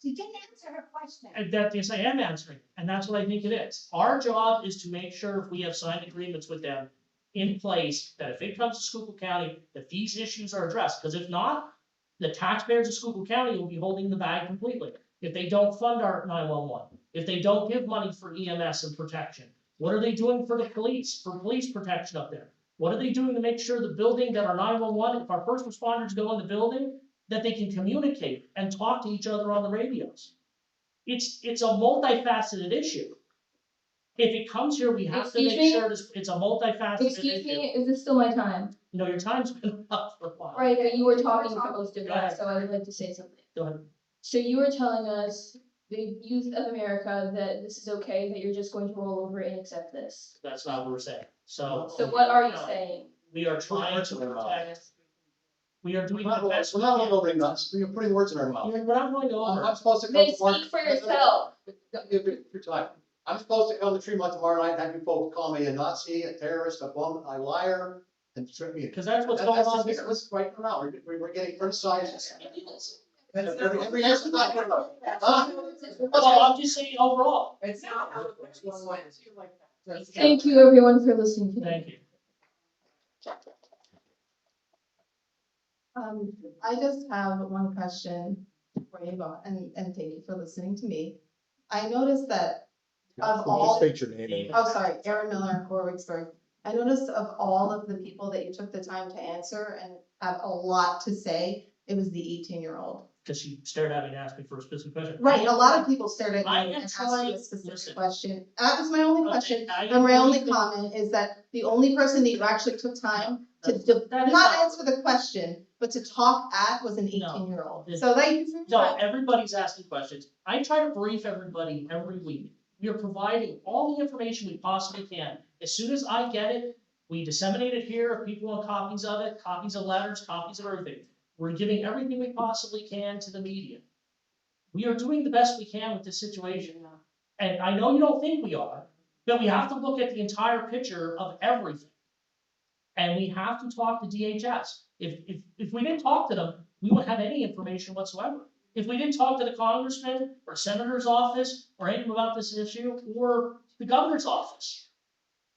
You didn't answer her question. And that, yes, I am answering, and that's what I think it is. Our job is to make sure if we have signed agreements with them in place, that if it comes to Schuylkill County, that these issues are addressed, because if not, the taxpayers of Schuylkill County will be holding the bag completely. If they don't fund our 911, if they don't give money for EMS and protection, what are they doing for the police, for police protection up there? What are they doing to make sure the building that our 911, if our first responders go in the building, that they can communicate and talk to each other on the radios? It's a multifaceted issue. If it comes here, we have to Excuse make me? sure it's a multifaceted issue. Excuse me, is this still my time? No, your time's been up for a while. Right, but you were talking for most of Go that, ahead. so I would like to say something. Go ahead. So you were telling us, the youth of America, that this is okay, that you're just going to roll over and accept this. That's not what we're saying. So what are you saying? we are trying to protect. We are doing the best. We're not rolling nuts, you're putting words in our mouth. We're not going over. I'm supposed to come Then tomorrow. speak for yourself. Your time. I'm supposed to come to Tremont tomorrow night and have you folks call me a Nazi, a terrorist, a bum, a liar, and trip me. Because that's what's going on here. Let's right now, we're getting criticized. Every answer's not good enough. Huh? Well, I'm just saying overall. It's not. Thank you, everyone, for listening to me. Thank you. I just have one question for you, Bob, and thank you for listening to me. I noticed that of Just all, state your name and. oh, sorry, Erin Miller, Warwicksburg. I noticed of all of the people that you took the time to answer and have a lot to say, it was the 18-year-old. Because she stared at me and asked me for a specific question. Right, a lot of people stared at I me am and asked trying- you a specific listen. question. That was my only question, I and my only agree. comment is that the only person that you actually took time to, That is not not- answer the question, but to talk at was an 18-year-old. No. So thank you for your No, time. everybody's asking questions. I try to brief everybody every week. We are providing all the information we possibly can. As soon as I get it, we disseminate it here. If people want copies of it, copies of letters, copies of everything. We're giving everything we possibly can to the media. We are doing the best we can with this situation. And I know you don't think we are, but we have to look at the entire picture of everything. And we have to talk to DHS. If we didn't talk to them, we wouldn't have any information whatsoever. If we didn't talk to the congressman or senator's office or anything about this issue or the governor's office,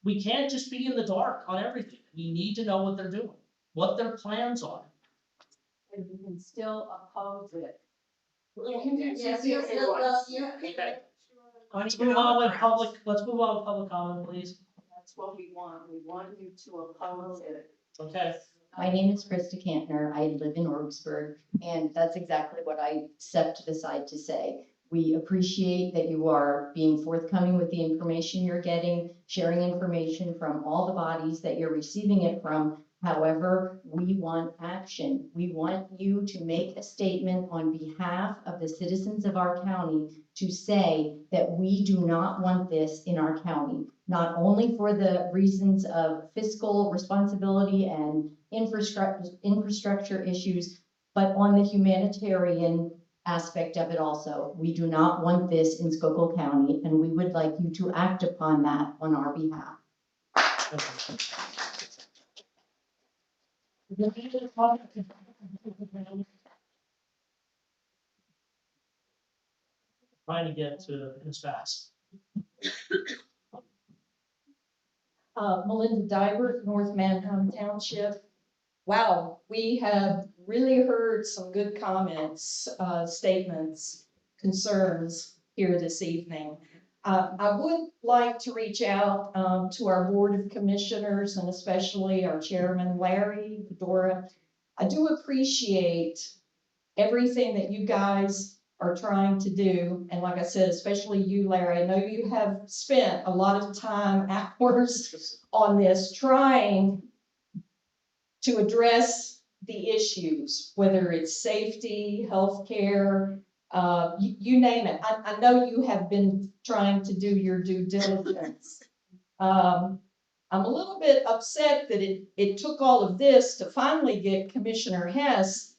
We can't just be in the dark on everything. We need to know what they're doing, what their plans are. And you can still oppose it. Let's move on with public comment, please. That's what we want. We want you to oppose it. Okay. My name is Krista Cantner. I live in Orwigsburg, and that's exactly what I stepped aside to say. We appreciate that you are being forthcoming with the information you're getting, sharing information from all the bodies that you're receiving it from. However, we want action. We want you to make a statement on behalf of the citizens of our county to say that we do not want this in our county, not only for the reasons of fiscal responsibility and infrastructure issues, but on the humanitarian aspect of it also. We do not want this in Schuylkill County, and we would like you to act upon that on our behalf. Trying to get to as fast. Melinda Dybert, North Manheim Township. Wow, we have really heard some good comments, statements, concerns here this evening. I would like to reach out to our Board of Commissioners and especially our Chairman, Larry, Dora. I do appreciate everything that you guys are trying to do. And like I said, especially you, Larry, I know you have spent a lot of time, hours on this, trying to address the issues, whether it's safety, healthcare, you name it. I know you have been trying to do your due diligence. I'm a little bit upset that it took all of this to finally get Commissioner Hess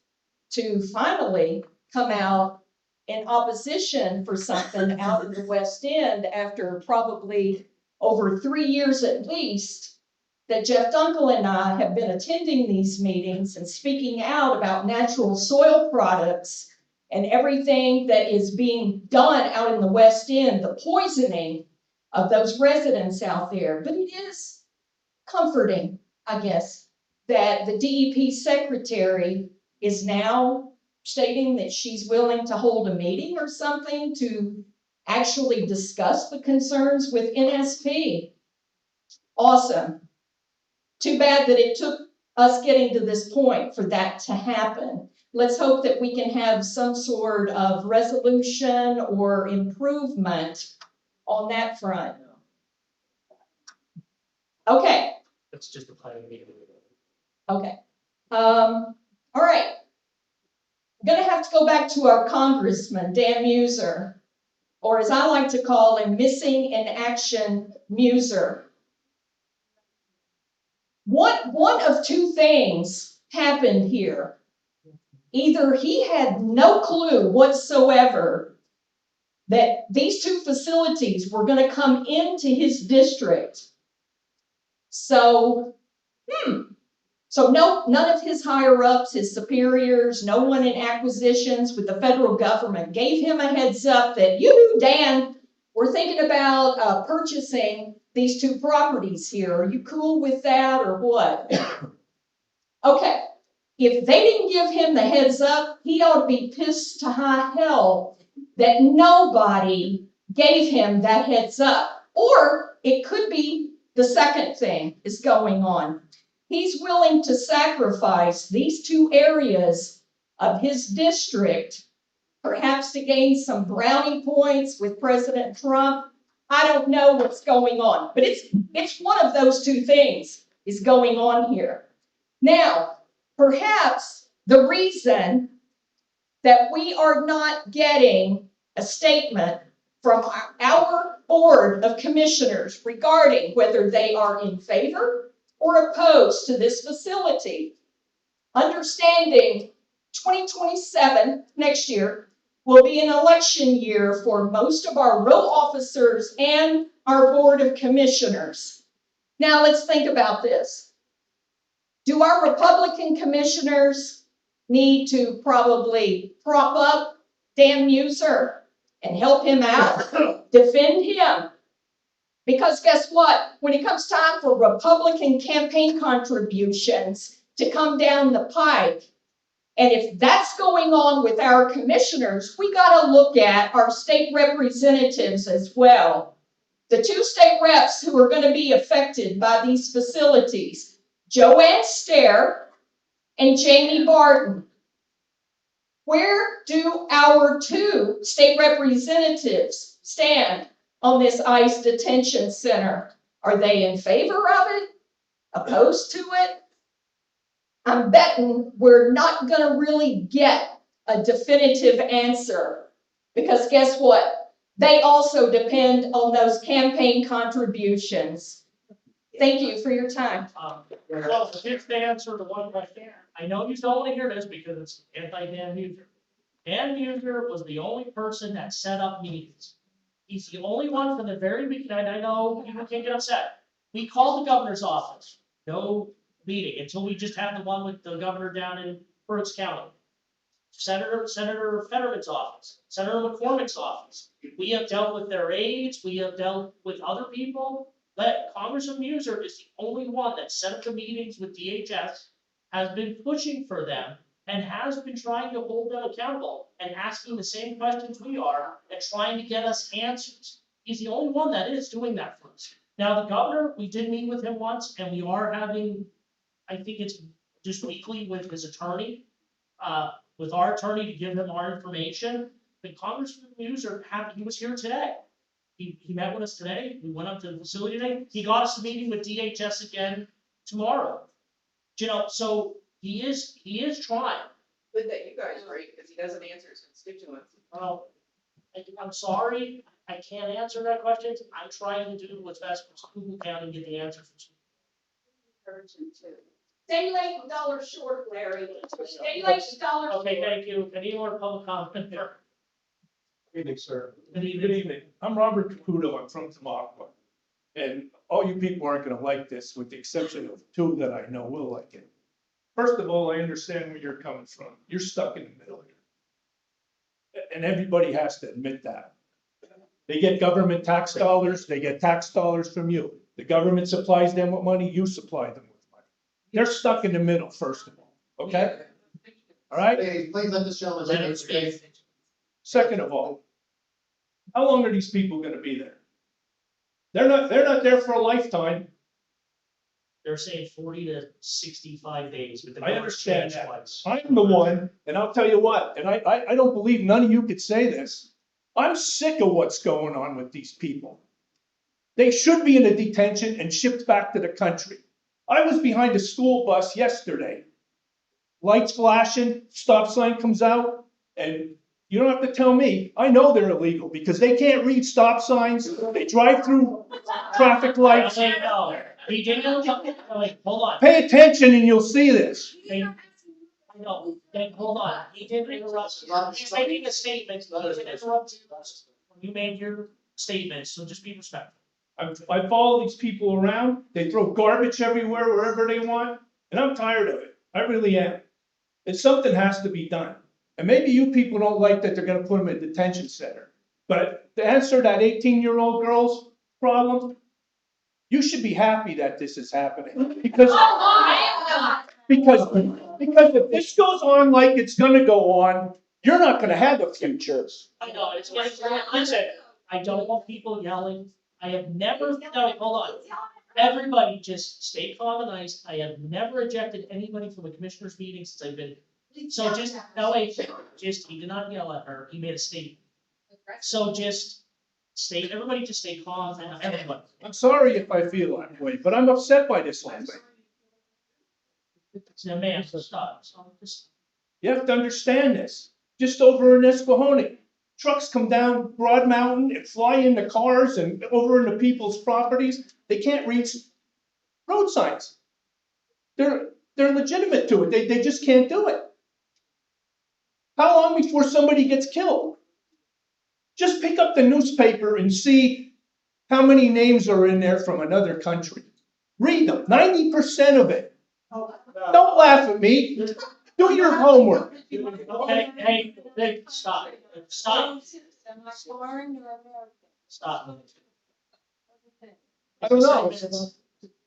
to finally come out in opposition for something out in the West End after probably over 3 years at least that Jeff Dunkel and I have been attending these meetings and speaking out about natural soil products and everything that is being done out in the West End, the poisoning of those residents out there. But it is comforting, I guess, that the DEP secretary is now stating that she's willing to hold a meeting or something to actually discuss the concerns with NSP. Awesome. Too bad that it took us getting to this point for that to happen. Let's hope that we can have some sort of resolution or improvement on that front. Okay. It's just a planning meeting. Okay. All right. I'm going to have to go back to our Congressman, Dan Muser, or as I like to call him, Missing in Action Muser. One of two things happened here. Either he had no clue whatsoever that these two facilities were going to come into his district. So none of his higher ups, his superiors, no one in acquisitions with the federal government gave him a heads up that you, Dan, we're thinking about purchasing these two properties here. Are you cool with that or what? Okay. If they didn't give him the heads up, he ought to be pissed to high hell that nobody gave him that heads up. Or it could be the second thing is going on. He's willing to sacrifice these two areas of his district, perhaps to gain some brownie points with President Trump. I don't know what's going on, but it's one of those two things is going on here. Now, perhaps the reason that we are not getting a statement from our Board of Commissioners regarding whether they are in favor or opposed to this facility, understanding 2027, next year, will be an election year for most of our row officers and our Board of Commissioners. Now let's think about this. Do our Republican commissioners need to probably prop up Dan Muser and help him out, defend him? Because guess what? When it comes time for Republican campaign contributions to come down the pike, and if that's going on with our commissioners, we got to look at our state representatives as well. The 2 state reps who are going to be affected by these facilities, Joanne Stair and Jamie Barton. Where do our 2 state representatives stand on this ICE detention center? Are they in favor of it? Opposed to it? I'm betting we're not going to really get a definitive answer, because guess what? They also depend on those campaign contributions. Thank you for your time. Well, just to answer the one question, I know you don't want to hear this because it's anti-Dan Muser. Dan Muser was the only person that set up meetings. He's the only one from the very beginning. I know people can't get upset. We called the governor's office. No meeting until we just had the one with the governor down in Berks County. Senator Fetterman's office, Senator McCormick's office. We have dealt with their aides. We have dealt with other people. But Congressman Muser is the only one that set up the meetings with DHS, has been pushing for them, and has been trying to hold them accountable and asking the same questions we are and trying to get us answers. He's the only one that is doing that for us. Now, the governor, we did meet with him once, and we are having, I think it's just weekly with his attorney, with our attorney to give him our information. But Congressman Muser, he was here today. He met with us today. We went up to the facility today. He got us a meeting with DHS again tomorrow. You know, so he is trying. Good that you guys are, because he doesn't answer his constituents. Well, I'm sorry, I can't answer that question. I'm trying to do what's best for Schuylkill County and get the answer from Schuylkill. Stay late, $1 short, Larry. Stay late, $1 Okay, thank you. Any more public comment? Good evening, sir. Good evening. Good evening. I'm Robert Caputo. I'm from Tamaqua. And all you people aren't gonna like this, with the exception of 2 that I know will like it. First of all, I understand where you're coming from. You're stuck in the middle here. And everybody has to admit that. They get government tax dollars, they get tax dollars from you. The government supplies them with money, you supply them with money. They're stuck in the middle, first of all, okay? All right? Please let this gentleman speak. Second of all, how long are these people gonna be there? They're not there for a lifetime. They're saying 40 to 65 days. But I understand that. I'm the one, and I'll tell you what, and I don't believe none of you could say this. I'm sick of what's going on with these people. They should be in a detention and shipped back to the country. I was behind a school bus yesterday. Lights flashing, stop sign comes out, and you don't have to tell me. I know they're illegal because they can't read stop signs. They drive through traffic lights. He didn't, like, hold on. Pay attention and you'll see this. No, hold on. He didn't interrupt. He's making a statement. He didn't interrupt you. You made your statement, so just be respectful. I follow these people around. They throw garbage everywhere, wherever they want, and I'm tired of it. I really am. And something has to be done. And maybe you people don't like that they're gonna put them in a detention center. But to answer that 18-year-old girl's problem, you should be happy that this is happening. Because if this goes on like it's gonna go on, you're not gonna have a future. I know, listen, I don't want people yelling. I have never, no, hold on. Everybody just stay calm and nice. I have never ejected anybody from a commissioner's meeting since I've been. So just, no, wait, he did not yell at her. He made a statement. So just everybody just stay calm and everybody. I'm sorry if I feel that way, but I'm upset by this whole thing. Now, man, stop. You have to understand this. Just over in Esquihone, trucks come down Broad Mountain and fly into cars and over into people's properties. They can't read road signs. They're legitimate to it. They just can't do it. How long before somebody gets killed? Just pick up the newspaper and see how many names are in there from another country. Read them, 90% of it. Don't laugh at me. Do your homework. Okay, hey, stop. Stop. I don't know.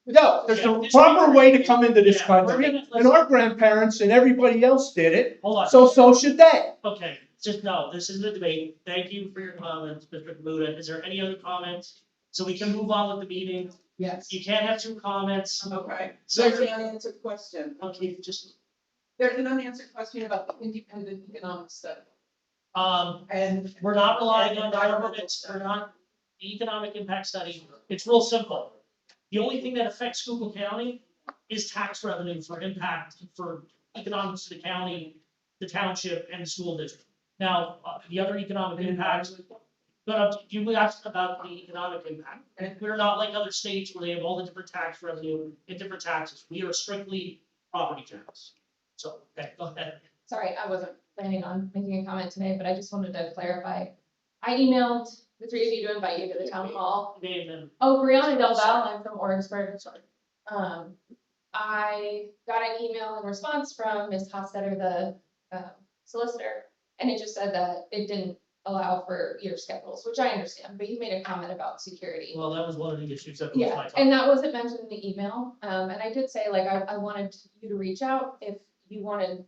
No, there's a proper way to come into this country, and our grandparents and everybody else did it, Hold on. so should they. Okay, just no, this isn't a debate. Thank you for your comments, Mr. Kamuta. Is there any other comments? So we can move on with the meeting. Yes. You can't have 2 comments. Okay, So- there's an unanswered question. Okay, just, There's an unanswered question about the independent economic study. and we're not relying on government, we're not, the economic impact study, it's real simple. The only thing that affects Schuylkill County is tax revenue for impact, for economics to the county, the township, and the school district. Now, the other economic impacts, but you asked about the economic impact, and we're not like other states where they have all the different tax revenue and different taxes. We are strictly property tax. So, okay, go ahead. Sorry, I wasn't planning on making a comment today, but I just wanted to clarify. I emailed the 3 of you to invite you to the town hall. Name and Oh, Brianna Del Val, I'm from Orangeburg, sorry. I got an email in response from Ms. Hofstetter, the solicitor, and it just said that it didn't allow for your schedules, which I understand, but you made a comment about security. well, that was one of the issues that was Yeah, my topic. and that wasn't mentioned in the email, and I did say, like, I wanted you to reach out if you wanted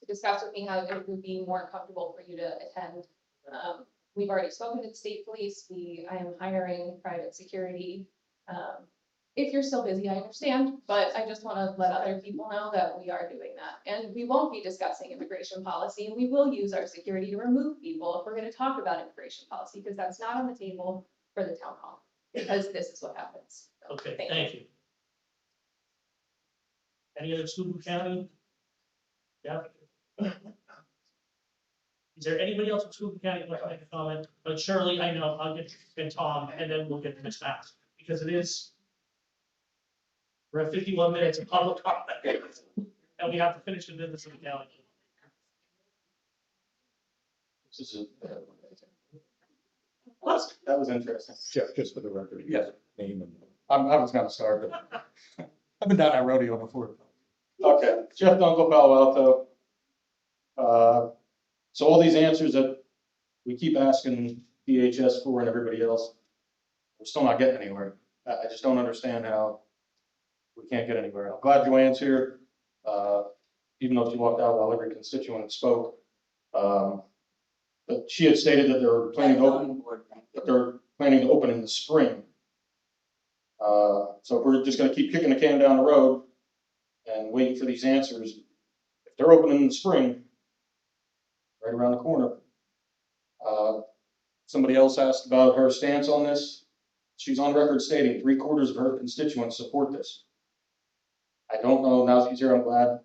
to discuss with me how it would be more comfortable for you to attend. We've already spoken to the state police, I am hiring private security. If you're still busy, I understand, but I just wanna let other people know that we are doing that. And we won't be discussing immigration policy, and we will use our security to remove people if we're gonna talk about immigration policy, because that's not on the table for the town hall, because this is what happens. So, Okay, thank you. Any other Schuylkill County? Yeah. Is there anybody else from Schuylkill County who would like to make a comment? But Shirley, I know, I'll get Tom, and then we'll get to Ms. Bass, because it is. We're at 51 minutes of public comment, and we have to finish the business of the county. This is, What? That was interesting. just for the record. Yes. Name and. I was gonna start, but I've been down that rodeo before. Okay, Jeff Dunkel, Palo Alto. So all these answers that we keep asking DHS for and everybody else, we're still not getting anywhere. I just don't understand how we can't get anywhere. I'm glad Joanne's here, even though she walked out while every constituent spoke. But she had stated that they're planning to open in the spring. So if we're just gonna keep kicking the can down the road and waiting for these answers, if they're opening in the spring, right around the corner. Somebody else asked about her stance on this. She's on record stating 3/4 of her constituents support this. I don't know, now she's here, I'm glad.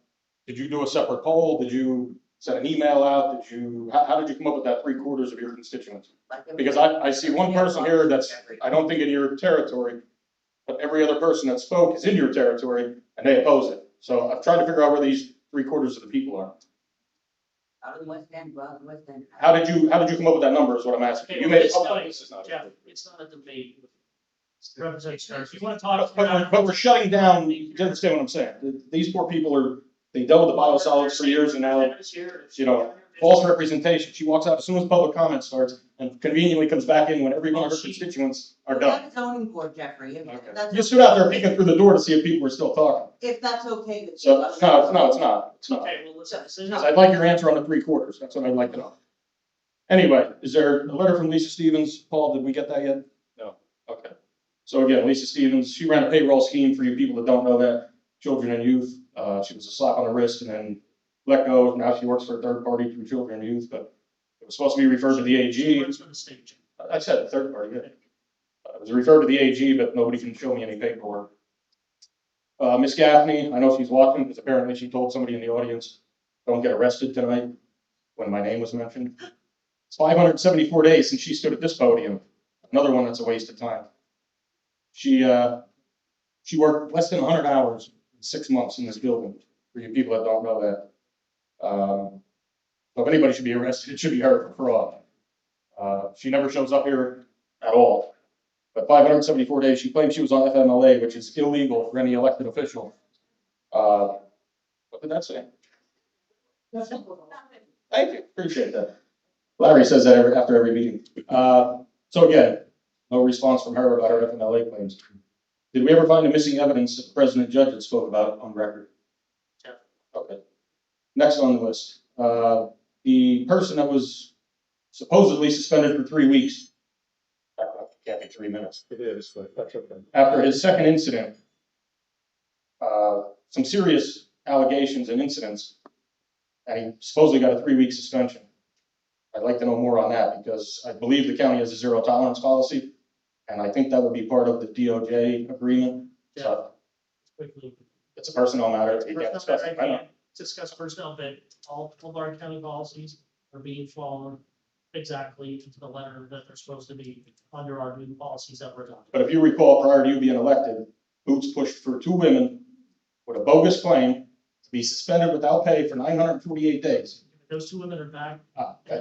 Did you do a separate poll? Did you send an email out? How did you come up with that 3/4 of your constituents? Because I see one person here that's, I don't think in your territory, but every other person that spoke is in your territory and they oppose it. So I've tried to figure out where these 3/4 of the people are. Out of the West End, well, the West End. How did you come up with that number is what I'm asking. You made it public. This is not. Jeff, it's not a debate. Representative Stern, if you want to talk. But we're shutting down, you understand what I'm saying? These poor people they dealt with the biosolids for years and now, false representation. She walks out as soon as public comment starts and conveniently comes back in when every one of her constituents are done. That's zoning board, Jeffrey. You stood out there peeking through the door to see if people were still talking. If that's okay with you. So, no, it's not. Okay, well, listen. I'd like your answer on the 3/4. That's what I'd like to know. Anyway, is there a letter from Lisa Stevens? Paul, did we get that yet? No. Okay. So again, Lisa Stevens, she ran a payroll scheme for you people that don't know that, children and youth. She was a slap on the wrist and then let go. Now she works for a third party through children and youth, but it was supposed to be referred to the AG. I said the third party, yeah. It was referred to the AG, but nobody can show me any paperwork. Miss Gaffney, I know she's watching because apparently she told somebody in the audience, don't get arrested tonight when my name was mentioned. It's 574 days since she stood at this podium. Another one that's a waste of time. She worked less than 100 hours in 6 months in this building, for you people that don't know that. So if anybody should be arrested, it should be her for fraud. She never shows up here at all. But 574 days, she claimed she was on FMLA, which is illegal for any elected official. What did that say? Thank you, appreciate that. Larry says that after every meeting. So again, no response from her about her FMLA claims. Did we ever find the missing evidence that the president judge had spoke about on record? Yeah. Okay. Next on the list, the person that was supposedly suspended for 3 weeks. Can't be 3 minutes. It is, but that's okay. After his second incident, some serious allegations and incidents, and he supposedly got a 3-week suspension. I'd like to know more on that because I believe the county has a zero tolerance policy, and I think that would be part of the DOJ agreement. So Quickly. it's a personnel matter. You can't Personnel discuss matter, it. I I know. can't discuss personnel, but all of our county policies are being followed exactly to the letter that they're supposed to be under our new policies that we're adopting. But if you recall, prior to you being elected, Boots pushed for 2 women with a bogus claim to be suspended without pay for 948 days. Those 2 women are back.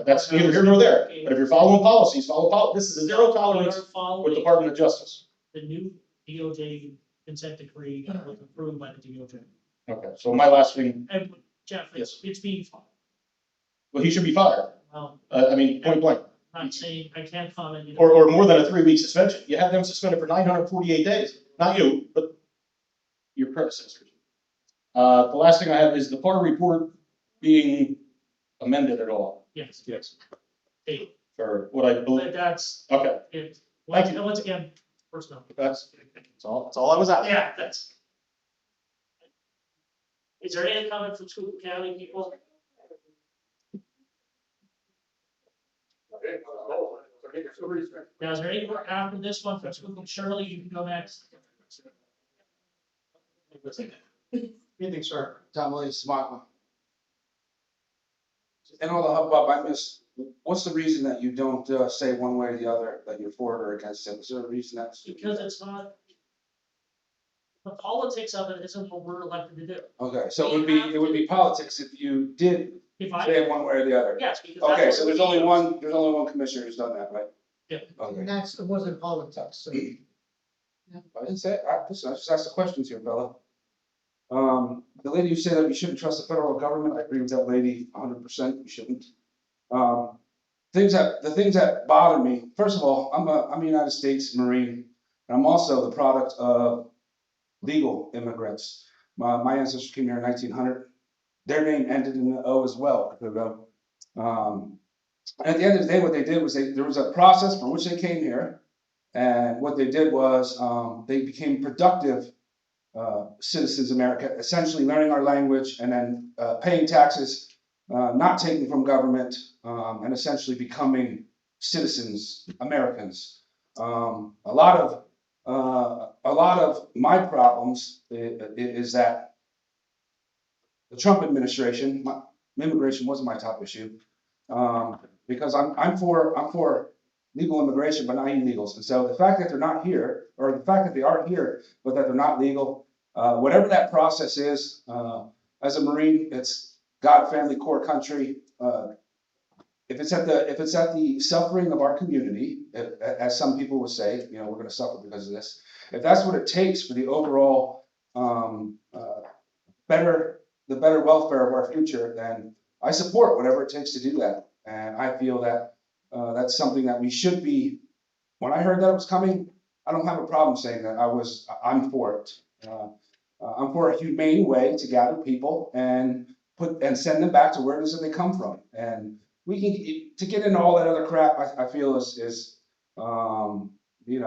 That's neither here nor there. But if you're following policies, follow policy. This is a zero tolerance We are following with Department of Justice. the new DOJ consent decree that was approved by the DOJ. Okay, so my last thing, And Jeff, it's being followed. well, he should be fired. Well, I mean, point blank. I'm not saying, I can't comment. either. Or more than a 3-week suspension. You have them suspended for 948 days. Not you, but your predecessors. The last thing I have is the FAR report being amended at all. Yes. Yes. Hey, For what I but believe. that's, Okay. it, Thank you. once again, personnel. That's all I was asking. Yeah, that's. Is there any comment from Schuylkill County people? Now, is there any more after this one from Schuylkill? Shirley, you can go next. Evening, sir. Tom Williams, Smartman. And all the hubbub I missed, what's the reason that you don't say one way or the other, that you're for it or against it? Is there a reason that's? Because it's not, the politics of it isn't what we're elected to do. Okay, so it would be politics if you did If I- say it one way or the other? Yes, because that's Okay, what so we there's do. only one commissioner who's done that, right? Yeah. Okay. And that's, it wasn't politics, so. I didn't say, listen, I just asked the questions here, fella. The lady who said that we shouldn't trust the federal government, I agree with that lady 100%, we shouldn't. The things that bother me, first of all, I'm a United States Marine, and I'm also the product of legal immigrants. My ancestors came here in 1900. Their name ended in the O as well. At the end of the day, what they did was there was a process for which they came here, and what they did was they became productive citizens of America, essentially learning our language and then paying taxes, not taking from government, and essentially becoming citizens, Americans. A lot of my problems is that the Trump administration, immigration wasn't my top issue, because I'm for legal immigration, but not illegals. And so the fact that they're not here, or the fact that they are here, but that they're not legal, whatever that process is, as a Marine, it's God, family, core country. If it's at the suffering of our community, as some people would say, we're going to suffer because of this. If that's what it takes for the overall the better welfare of our future, then I support whatever it takes to do that. And I feel that that's something that we should be. When I heard that it was coming, I don't have a problem saying that I'm for it. I'm for a humane way to gather people and send them back to where it is that they come from. And we can to get into all that other crap. I feel is we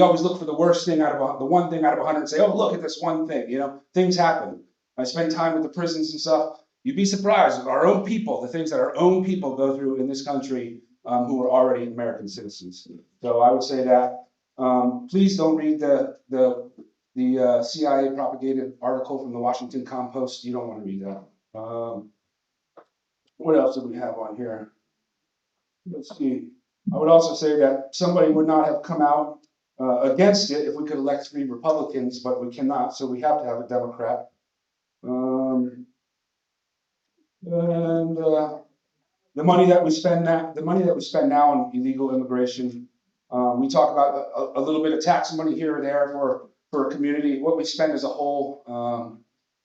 always look for the worst thing the one thing out of 100 and say, oh, look at this one thing. Things happen. I spend time with the prisons and stuff. You'd be surprised at our own people, the things that our own people go through in this country, who are already American citizens. So I would say that please don't read the CIA propagated article from the Washington Compost. You don't want to read that. What else do we have on here? Let's see. I would also say that somebody would not have come out against it if we could elect 3 Republicans, but we cannot, so we have to have a Democrat. The money that we spend now on illegal immigration, we talk about a little bit of tax money here or there for a community. What we spend as a whole,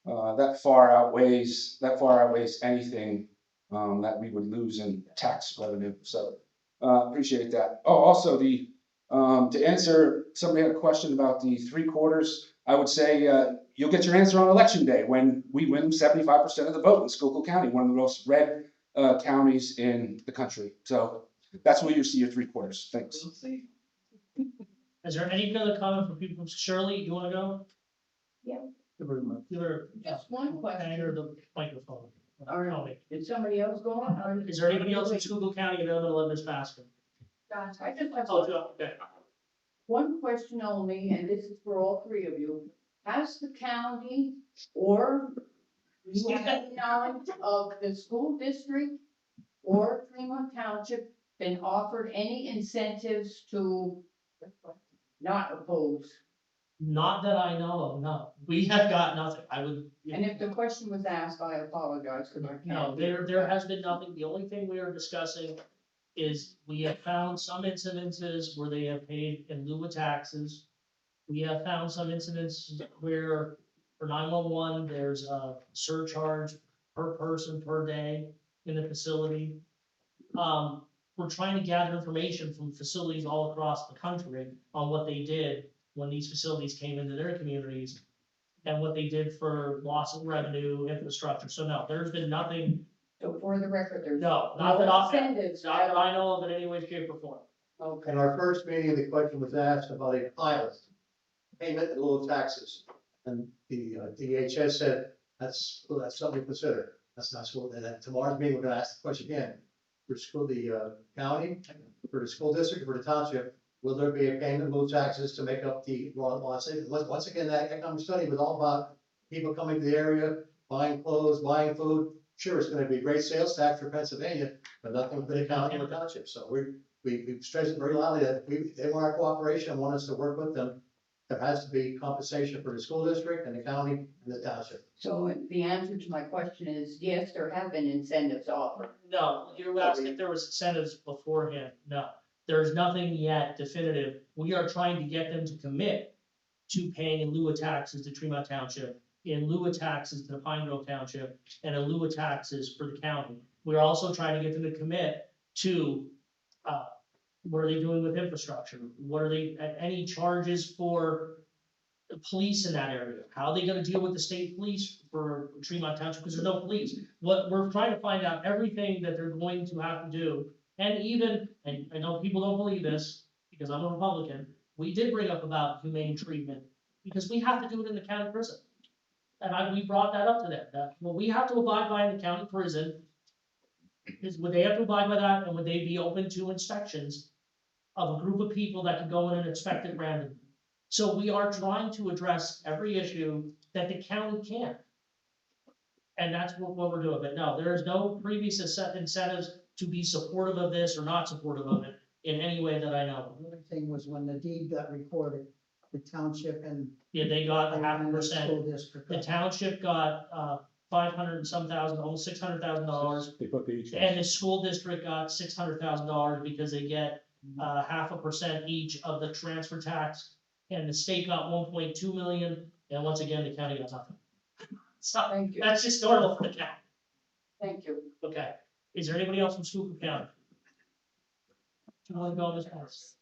that far outweighs anything that we would lose in tax revenue. So appreciate that. Oh, also the To answer, somebody had a question about the 3/4. I would say, you'll get your answer on election day when we win 75% of the vote in Schuylkill County, one of the most red, counties in the country. So that's where you see your 3/4. Thanks. Is there any other comment from people? Shirley, you wanna go? Yeah. Give her, Just one question. hand her the microphone. Or did somebody else go on? Or Is there anybody else in Schuylkill County available to let Ms. Baskin? Gosh, I just have Oh, Joe, okay. one question only, and this is for all three of you. Has the county or you have any knowledge of the school district or Fremont Township been offered any incentives to not oppose? Not that I know of, no. We have got nothing. I would. And if the question was asked, I apologize, because I can't. No, there has been nothing. The only thing we are discussing is we have found some incidences where they have paid in lieu of taxes. We have found some incidents where for 911, there's a surcharge per person per day in the facility. We're trying to gather information from facilities all across the country on what they did when these facilities came into their communities and what they did for loss of revenue, infrastructure. So no, there's been nothing. So for the record, there's No, no incentives. not that I know of in any way, shape, or form. Okay. In our first meeting, the question was asked about a pilot, payment in lieu of taxes. And the DHS said, that's something to consider. That's not school, and at tomorrow's meeting, we're gonna ask the question again. For school, the county, for the school district, for the township, will there be a payment in lieu of taxes to make up the loss? Once again, that economic study was all about people coming to the area, buying clothes, buying food. Sure, it's gonna be a great sales tax for Pennsylvania, but nothing for the county or township. So we stressed it very loudly that they want our cooperation and want us to work with them. There has to be compensation for the school district and the county and the township. So the answer to my question is, yes, there have been incentives offered. No, you asked if there was incentives beforehand. No, there's nothing yet definitive. We are trying to get them to commit to paying in lieu of taxes to Tremont Township, in lieu of taxes to Pine Grove Township, and in lieu of taxes for the county. We're also trying to get them to commit to, what are they doing with infrastructure? What are they, any charges for the police in that area? How are they gonna deal with the state police for Tremont Township, because there's no police? What, we're trying to find out everything that they're going to have to do, and even, and I know people don't believe this, because I'm a Republican, we did bring up about humane treatment, because we have to do it in the county prison. And we brought that up to them, that, well, we have to abide by in the county prison, is would they have to abide by that, and would they be open to inspections of a group of people that could go in and inspect it randomly? So we are trying to address every issue that the county can. And that's what we're doing, but no, there is no previous incentives to be supportive of this or not supportive of it in any way that I know. The other thing was when the deed got recorded, the township and. Yeah, they got and 0.5%. School district. The township got, 500 and some thousand, almost $600,000. They put the each. And the school district got $600,000 because they get 0.5% each of the transfer tax. And the state got 1.2 million, and once again, the county got nothing. So, Thank you. that's just normal for the county. Thank you. Okay, is there anybody else from Schuylkill County? Do you want to go on this pass?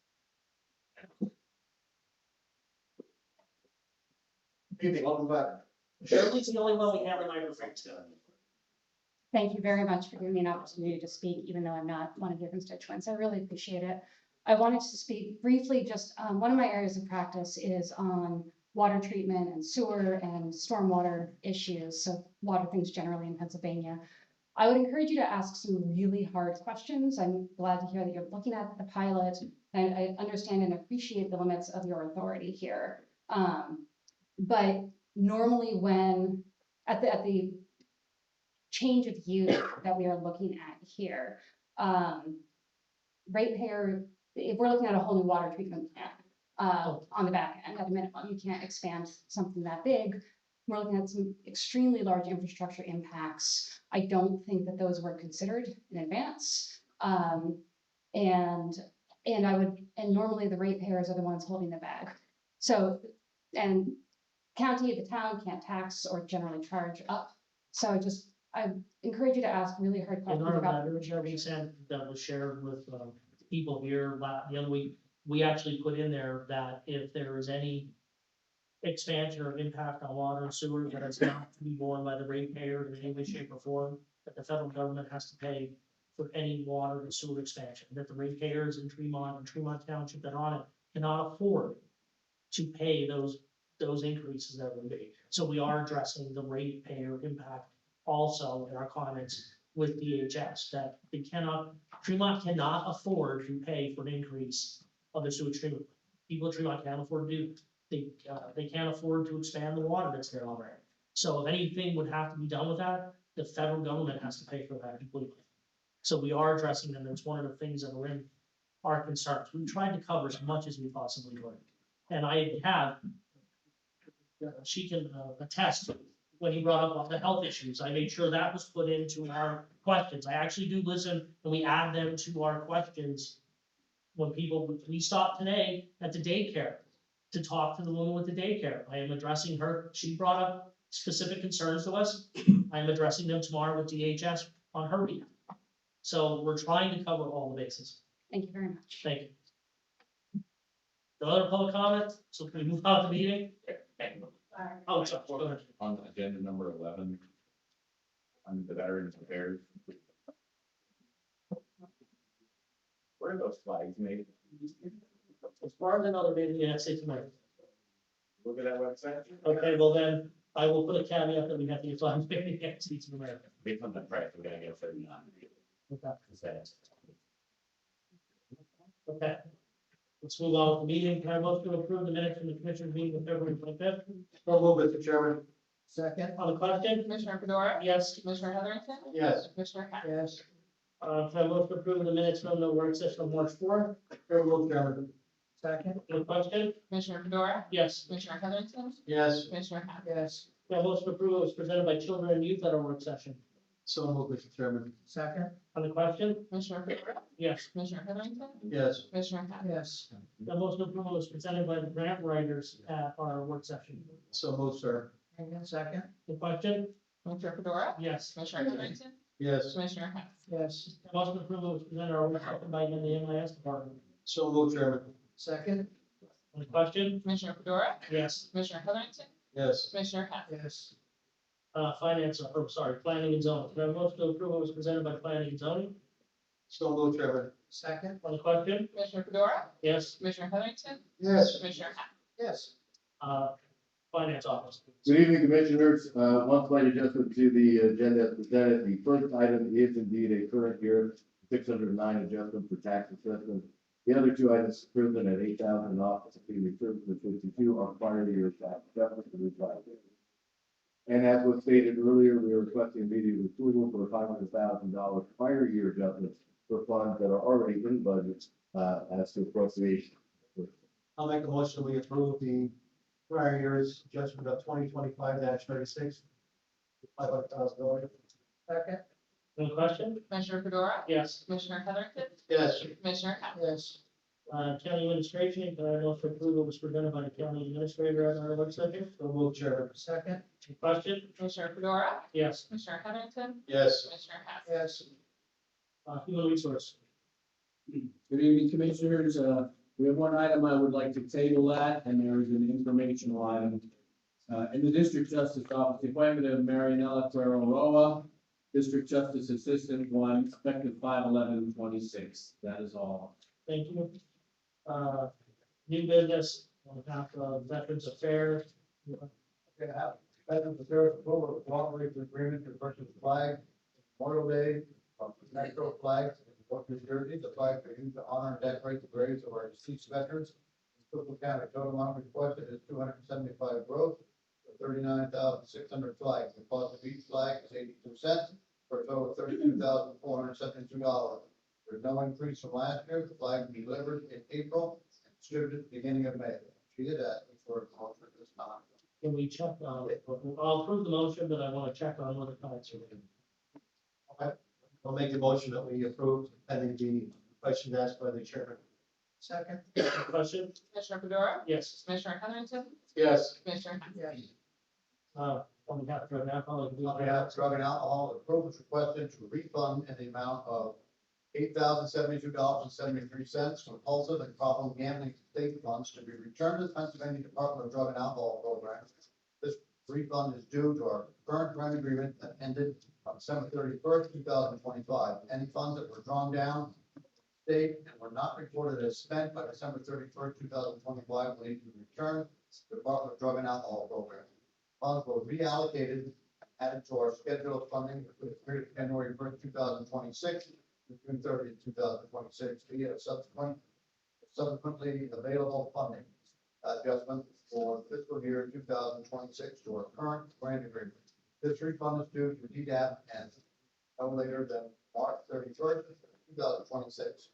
Evening, welcome back. Shirley's the only one we have the microphone to. Thank you very much for giving me an opportunity to speak, even though I'm not one of your constituents. I really appreciate it. I wanted to speak briefly, just one of my areas of practice is on water treatment and sewer and stormwater issues, so water things generally in Pennsylvania. I would encourage you to ask some really hard questions. I'm glad to hear that you're looking at the pilot, and I understand and appreciate the limits of your authority here. But normally when, at the change of use that we are looking at here, ratepayer, if we're looking at a whole new water treatment plant, on the back end, at a minimum, you can't expand something that big. We're looking at some extremely large infrastructure impacts. I don't think that those were considered in advance. And normally the ratepayers are the ones holding the bag. So, and the town can't tax or generally charge up. So I encourage you to ask really hard questions about. There was a recent that was shared with people here the other week. we actually put in there that if there is any expansion or impact on water and sewer that is not to be borne by the ratepayer in any way, shape, or form, that the federal government has to pay for any water and sewer expansion, that the ratepayers in Tremont and Tremont Township that are on it cannot afford to pay those increases that would be. So we are addressing the ratepayer impact also in our comments with DHS, that they cannot, Tremont cannot afford to pay for an increase of the sewage treatment. People in Tremont can't afford to do, they can't afford to expand the water that's there already. So if anything would have to be done with that, the federal government has to pay for that completely. So we are addressing them. It's one of the things that are in our concerns. We tried to cover as much as we possibly could. And I have, she can attest, when he brought up the health issues, I made sure that was put into our questions. I actually do listen and we add them to our questions. When we stopped today at the daycare to talk to the woman with the daycare. I am addressing her. She brought up specific concerns to us. I am addressing them tomorrow with DHS on her behalf. So we're trying to cover all the bases. Thank you very much. Thank you. No other public comments? So can we move on to the meeting? Oh, sorry. Go ahead. On agenda number 11, on the Veterans Affairs. Where are those flags made? As far as another meeting, yeah, say tomorrow. Look at that website. Okay, well then, I will put a caveat that we have to get flags made in the States of America. Based on the price, we're gonna get 39. Okay. Okay. Let's move on with the meeting. Can I vote to approve the minutes from the commissioners meeting of February 25th? So move, Mr. Chairman. Second? On the question? Commissioner Fedora? Yes. Commissioner Heatherington? Yes. Commissioner Hess? Yes. Can I vote to approve the minutes from the work session on March 4th? So move, Chairman. Second? On the question? Commissioner Fedora? Yes. Commissioner Heatherington? Yes. Commissioner Hess? Yes. Can I vote to approve what was presented by children and youth at our work session? So move, Mr. Chairman. Second? On the question? Commissioner Fedora? Yes. Commissioner Heatherington? Yes. Commissioner Hess? Yes. The motion to approve was presented by the grant writers at our work session. So move, sir. Second? The question? Commissioner Fedora? Yes. Commissioner Heatherington? Yes. Commissioner Hess? Yes. The motion to approve was presented at our work session by the MIS department. So move, Chairman. Second? On the question? Commissioner Fedora? Yes. Commissioner Heatherington? Yes. Commissioner Hess? Yes. Planning and zoning. Can I have a motion to approve what was presented by planning and zoning? So move, Chairman. Second? On the question? Commissioner Fedora? Yes. Commissioner Heatherington? Yes. Commissioner Hess? Yes. Finance office. Good evening, Commissioners. One slight adjustment to the agenda as presented. The first item is indeed a current year 609 adjustment for tax assessment. The other two items, prison at 8,000 and office fee reserved for 52 are prior year tax adjustments for this item. And as was stated earlier, we are requesting immediate approval for $500,000 prior year adjustments for funds that are already in budget as to appropriation. I'll make a motion, we approve the prior year's adjustment of 2025-36. $500,000. Second? Any question? Commissioner Fedora? Yes. Commissioner Heatherington? Yes. Commissioner Hess? Yes. County administration, can I have a motion to approve what was presented by the county administrator at our work session? So move, Chairman. Second? Any question? Commissioner Fedora? Yes. Commissioner Heatherington? Yes. Commissioner Hess? Yes. Human resource. Good evening, Commissioners. We have one item I would like to table that, and there is an informational item. In the District Justice Office, the appointment of Marianella Cuero Roa, District Justice Assistant 1, effective 5/11/26. That is all. Thank you. New business on behalf of Veterans Affairs. Veterans Affairs approval of cooperative agreement to purchase flag, Memorial Day, national flags in North New Jersey. The flags are used to honor and decorate the graves of our deceased veterans. In Schuylkill County, total amount requested is 275 gross for 39,600 flags. The cost of each flag is 82 cents for a total of $32,472. There's no increase from last year. The flag will be delivered in April and distributed at the beginning of May. She did ask me for a motion at this time. Can we check on it? I'll approve the motion, but I want to check on whether comments are in. Okay, I'll make the motion that we approve pending the questions asked by the chairman. Second? Question? Commissioner Fedora? Yes. Commissioner Heatherington? Yes. Commissioner Hess? Yes. On behalf of drug and alcohol. On behalf of drug and alcohol, approval is requested to refund in the amount of $8,072.73 from compulsive and problem gambling state funds to be returned to the Pennsylvania Department of Drug and Alcohol Program. This refund is due to our current grant agreement that ended on December 31st, 2025. Any funds that were drawn down state and were not reported as spent by December 31st, 2025 will need to be returned to the Department of Drug and Alcohol Program. Funds were reallocated and added to our schedule of funding for the period of January 1st, 2026 to June 30th, 2026 via subsequently available funding adjustment for fiscal year 2026 to our current grant agreement. This refund is due to DDAP and no later than March 31st, 2026.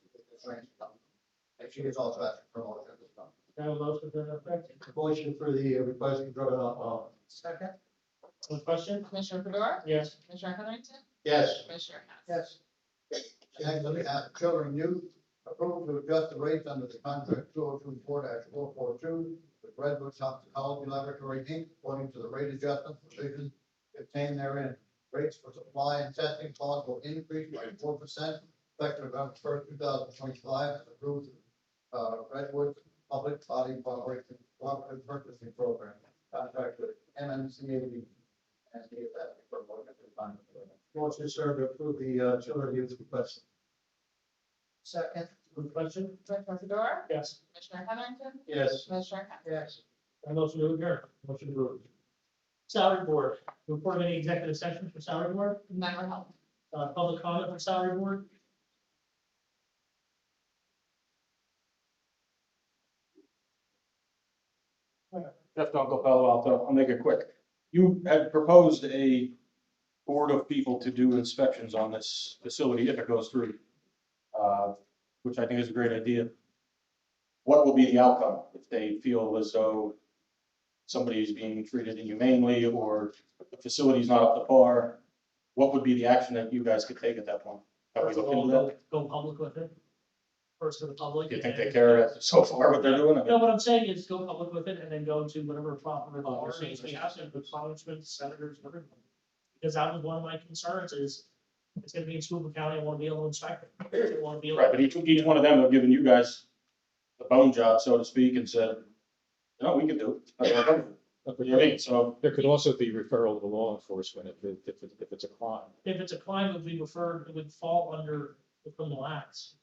And she is also asking for a motion at this time. Can I have a motion to that effect? Motion for the request for drug and alcohol. Second. One question? Commissioner Fedora? Yes. Commissioner Heatherington? Yes. Commissioner Hess? Yes. Next, we have children and youth approval to adjust the rates under the contract 2024-442 with Redwood Toxicology Laboratory Inc. according to the rate adjustment provision contained therein. Rates for supply and testing costs will increase by 4% effective November 1st, 2025, as approved Redwood Public Body Cooperative Purchasing Program contract with MMCAD and DFS for more than time. Motion, sir, to approve the children and youth request. Second. One question? Commissioner Fedora? Yes. Commissioner Heatherington? Yes. Commissioner Hess? Yes. A motion to adjourn. Motion approved. Salary board, report of any executive sessions for salary board, Never held. public comment for salary board. Jeff Dunkel, Palo Alto. I'll make it quick. You had proposed a board of people to do inspections on this facility if it goes through, which I think is a great idea. What will be the outcome if they feel as though somebody is being treated inhumanely or the facility is not up to par? What would be the action that you guys could take at that point? Have we First of looked all, into that? go public with it. First to the public. Do you think and they then- care so far what they're doing? I mean, No, what I'm saying is go public with it and then go to whatever proper authorities we have, and the congressmen, senators, everyone. Because that was one of my concerns is it's gonna be in Schuylkill County, I wanna be able to inspect it. I wanna be able. right, but each one of them have given you guys the bone job, so to speak, and said, no, we can do it. That's what I'm doing. You know what I mean? So There could also be referral to law enforcement if it's a crime. If it's a crime, it would be referred, it would fall under the criminal acts.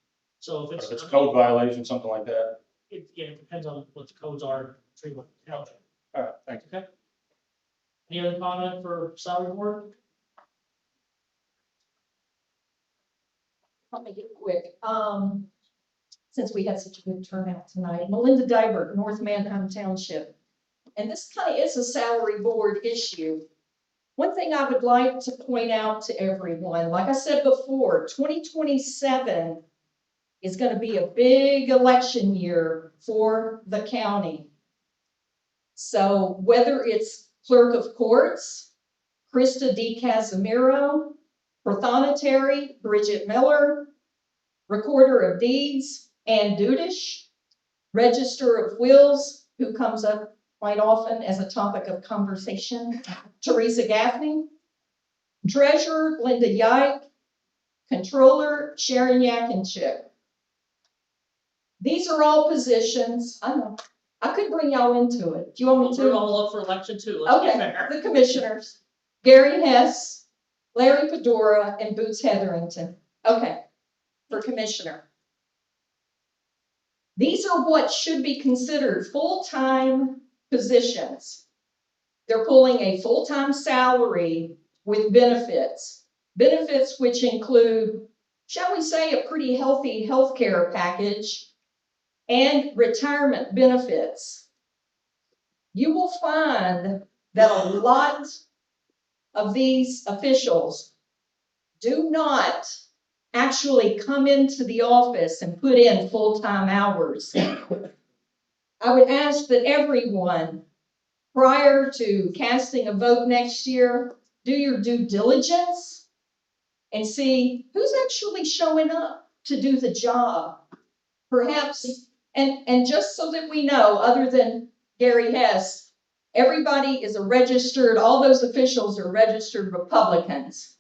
So if if it's. it's a code violation, something like that. It depends on what the codes are, treatment, township. All right, thank you. Okay. Any other comment for salary board? I'll make it quick. Since we had such a good turnout tonight, Melinda Dybert, North Manheim Township. And this kind of is a salary board issue. One thing I would like to point out to everyone, like I said before, 2027 is going to be a big election year for the county. So whether it's clerk of courts, Krista D. Casimiro, Prothonotary, Bridget Miller, recorder of deeds, Ann Dudish, register of wills, who comes up quite often as a topic of conversation, Teresa Gaffney, treasurer, Linda Yike, controller, Sharon Yakinchik. These are all positions, I know, I could bring y'all into it. Do you want me to? We're all up for election too, let's be Okay, fair. the commissioners, Gary Hess, Larry Fedora, and Boots Hetherington. Okay, for commissioner. These are what should be considered full-time positions. They're pulling a full-time salary with benefits. Benefits which include, shall we say, a pretty healthy healthcare package and retirement benefits. You will find that a lot of these officials do not actually come into the office and put in full-time hours. I would ask that everyone, prior to casting a vote next year, do your due diligence and see who's actually showing up to do the job. Perhaps, and just so that we know, other than Gary Hess, everybody is a registered, all those officials are registered Republicans.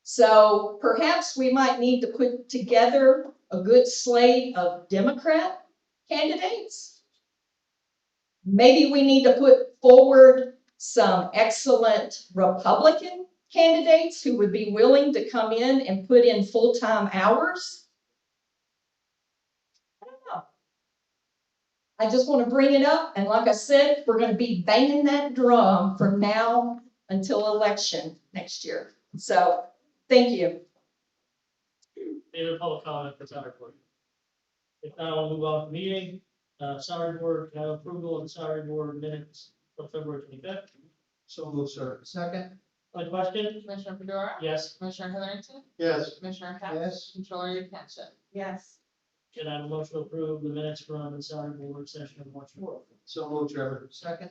So perhaps we might need to put together a good slate of Democrat candidates. Maybe we need to put forward some excellent Republican candidates who would be willing to come in and put in full-time hours. I don't know. I just want to bring it up, and like I said, we're going to be banging that drum from now until election next year. So, thank you. Any other public comment for salary board? If not, I'll move on to the meeting. Salary board, can I have approval of the salary board minutes for February 25th? So move, sir. Second? On the question? Commissioner Fedora? Yes. Commissioner Heatherington? Yes. Commissioner Hess? Yes. Controller Yekenship? Yes. Can I have a motion to approve the minutes from the salary board session of March 4th? So move, Chairman. Second?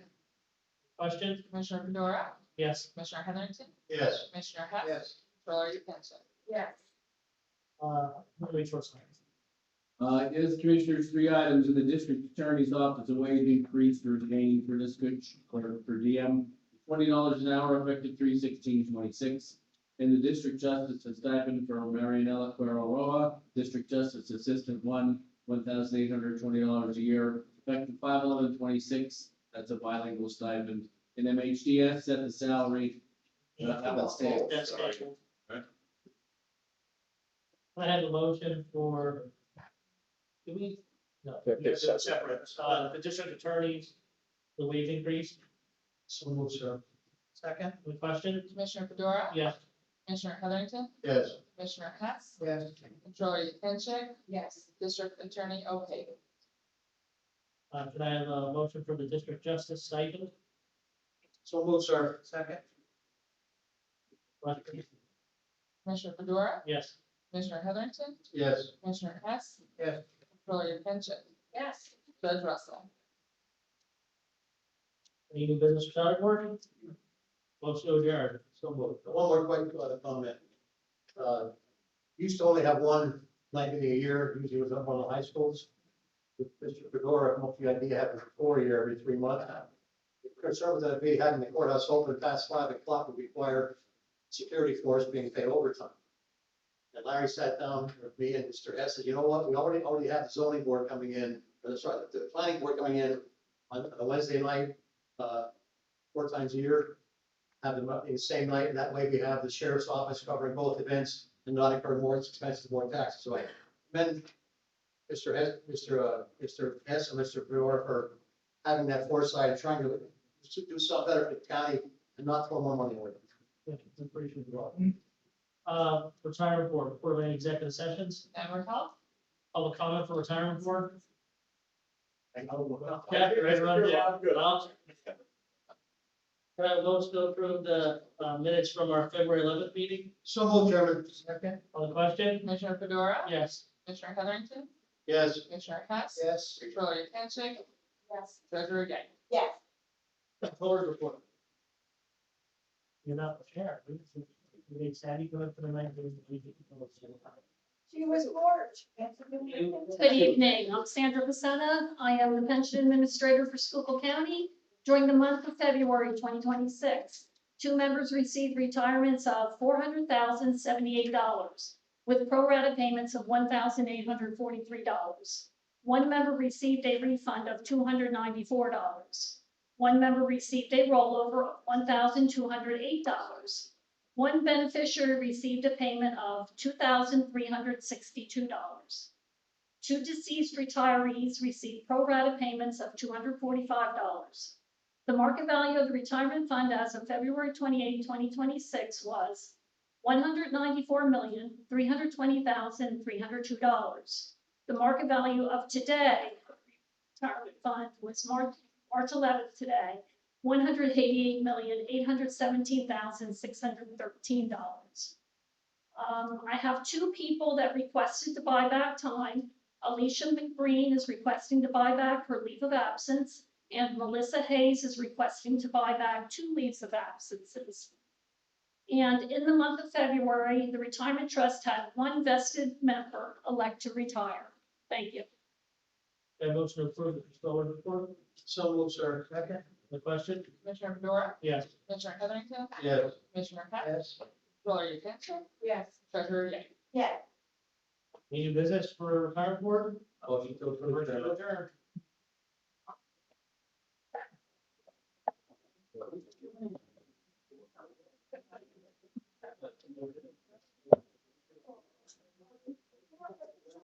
Question? Commissioner Fedora? Yes. Commissioner Heatherington? Yes. Commissioner Hess? Yes. Controller Yekenship? Yes. Moving short signs. Yes, Commissioners, 3 items in the district attorney's office, a wage increase for retained for this good clerk per diem, $20 an hour effective 3/16/26. In the district justice, a stipend for Marianella Cueroa, district justice assistant 1, $1,820 a year, effective 5/11/26. That's a bilingual stipend. In MHDS, set the salary. That's scheduled. Right. I have a motion for, do we? No. They're Separate. The district attorneys, the wage increase. So move, sir. Second? Any question? Commissioner Fedora? Yes. Commissioner Heatherington? Yes. Commissioner Hess? Yes. Controller Yekenship? Yes. District Attorney O'Hagan? Can I have a motion for the district justice stipend? So move, sir. Second? Question? Commissioner Fedora? Yes. Commissioner Heatherington? Yes. Commissioner Hess? Yes. Controller Yekenship? Yes. Judge Russell? Any new business for salary board? Motion to adjourn. So moved. One more quick comment. Used to only have one night meeting a year, usually it was up on the high schools. With Mr. Fedora, come up with the idea of having 4 a year every 3 months. The concern with that be having the courthouse open past 5 o'clock would require security force being paid overtime. And Larry sat down with me and Mr. Hess said, you know what, we already have the zoning board coming in, or the planning board coming in on a Wednesday night, 4 times a year. Have them in the same night, and that way we have the sheriff's office covering both events and not incur more expenses, more taxes. So I commend Mr. Hess, Mr. Hess and Mr. Brewer for having that foresight and trying to do something better for the county and not throw more money away. Yeah, I'm pretty sure you are. Retirement board, report of any executive sessions, Never help? public comment for retirement board. Thank Yeah, right around there. Can I have a motion to approve the minutes from our February 11th meeting? So moved, Chairman. Second? On the question? Commissioner Fedora? Yes. Commissioner Heatherington? Yes. Commissioner Hess? Yes. Controller Yekenship? Yes. Treasurer Gay? Yes. Controller's report. You're not the chair. We need Sandy come in for the night. She was bored. Good evening, I'm Sandra Pacetta. I am the pension administrator for Schuylkill County. During the month of February 2026, 2 members received retirements of $400,078 with pro rata payments of $1,843. 1 member received a refund of $294. 1 member received a rollover of $1,208. 1 beneficiary received a payment of $2,362. 2 deceased retirees received pro rata payments of $245. The market value of the retirement fund as of February 28, 2026 was $194,320,302. The market value of today, retirement fund was March 11th today, $188,817,613. I have 2 people that requested to buy back time. Alicia McBreen is requesting to buy back her leave of absence, and Melissa Hayes is requesting to buy back 2 leaves of absences. And in the month of February, the retirement trust had 1 vested member elect to retire. Thank you. Can I motion to approve the controller's report? So moved, sir. Second? The question? Commissioner Fedora? Yes. Commissioner Heatherington? Yes. Commissioner Hess? Yes. Controller Yekenship? Yes. Treasurer Yang? Any new business for retirement board? Motion to approve.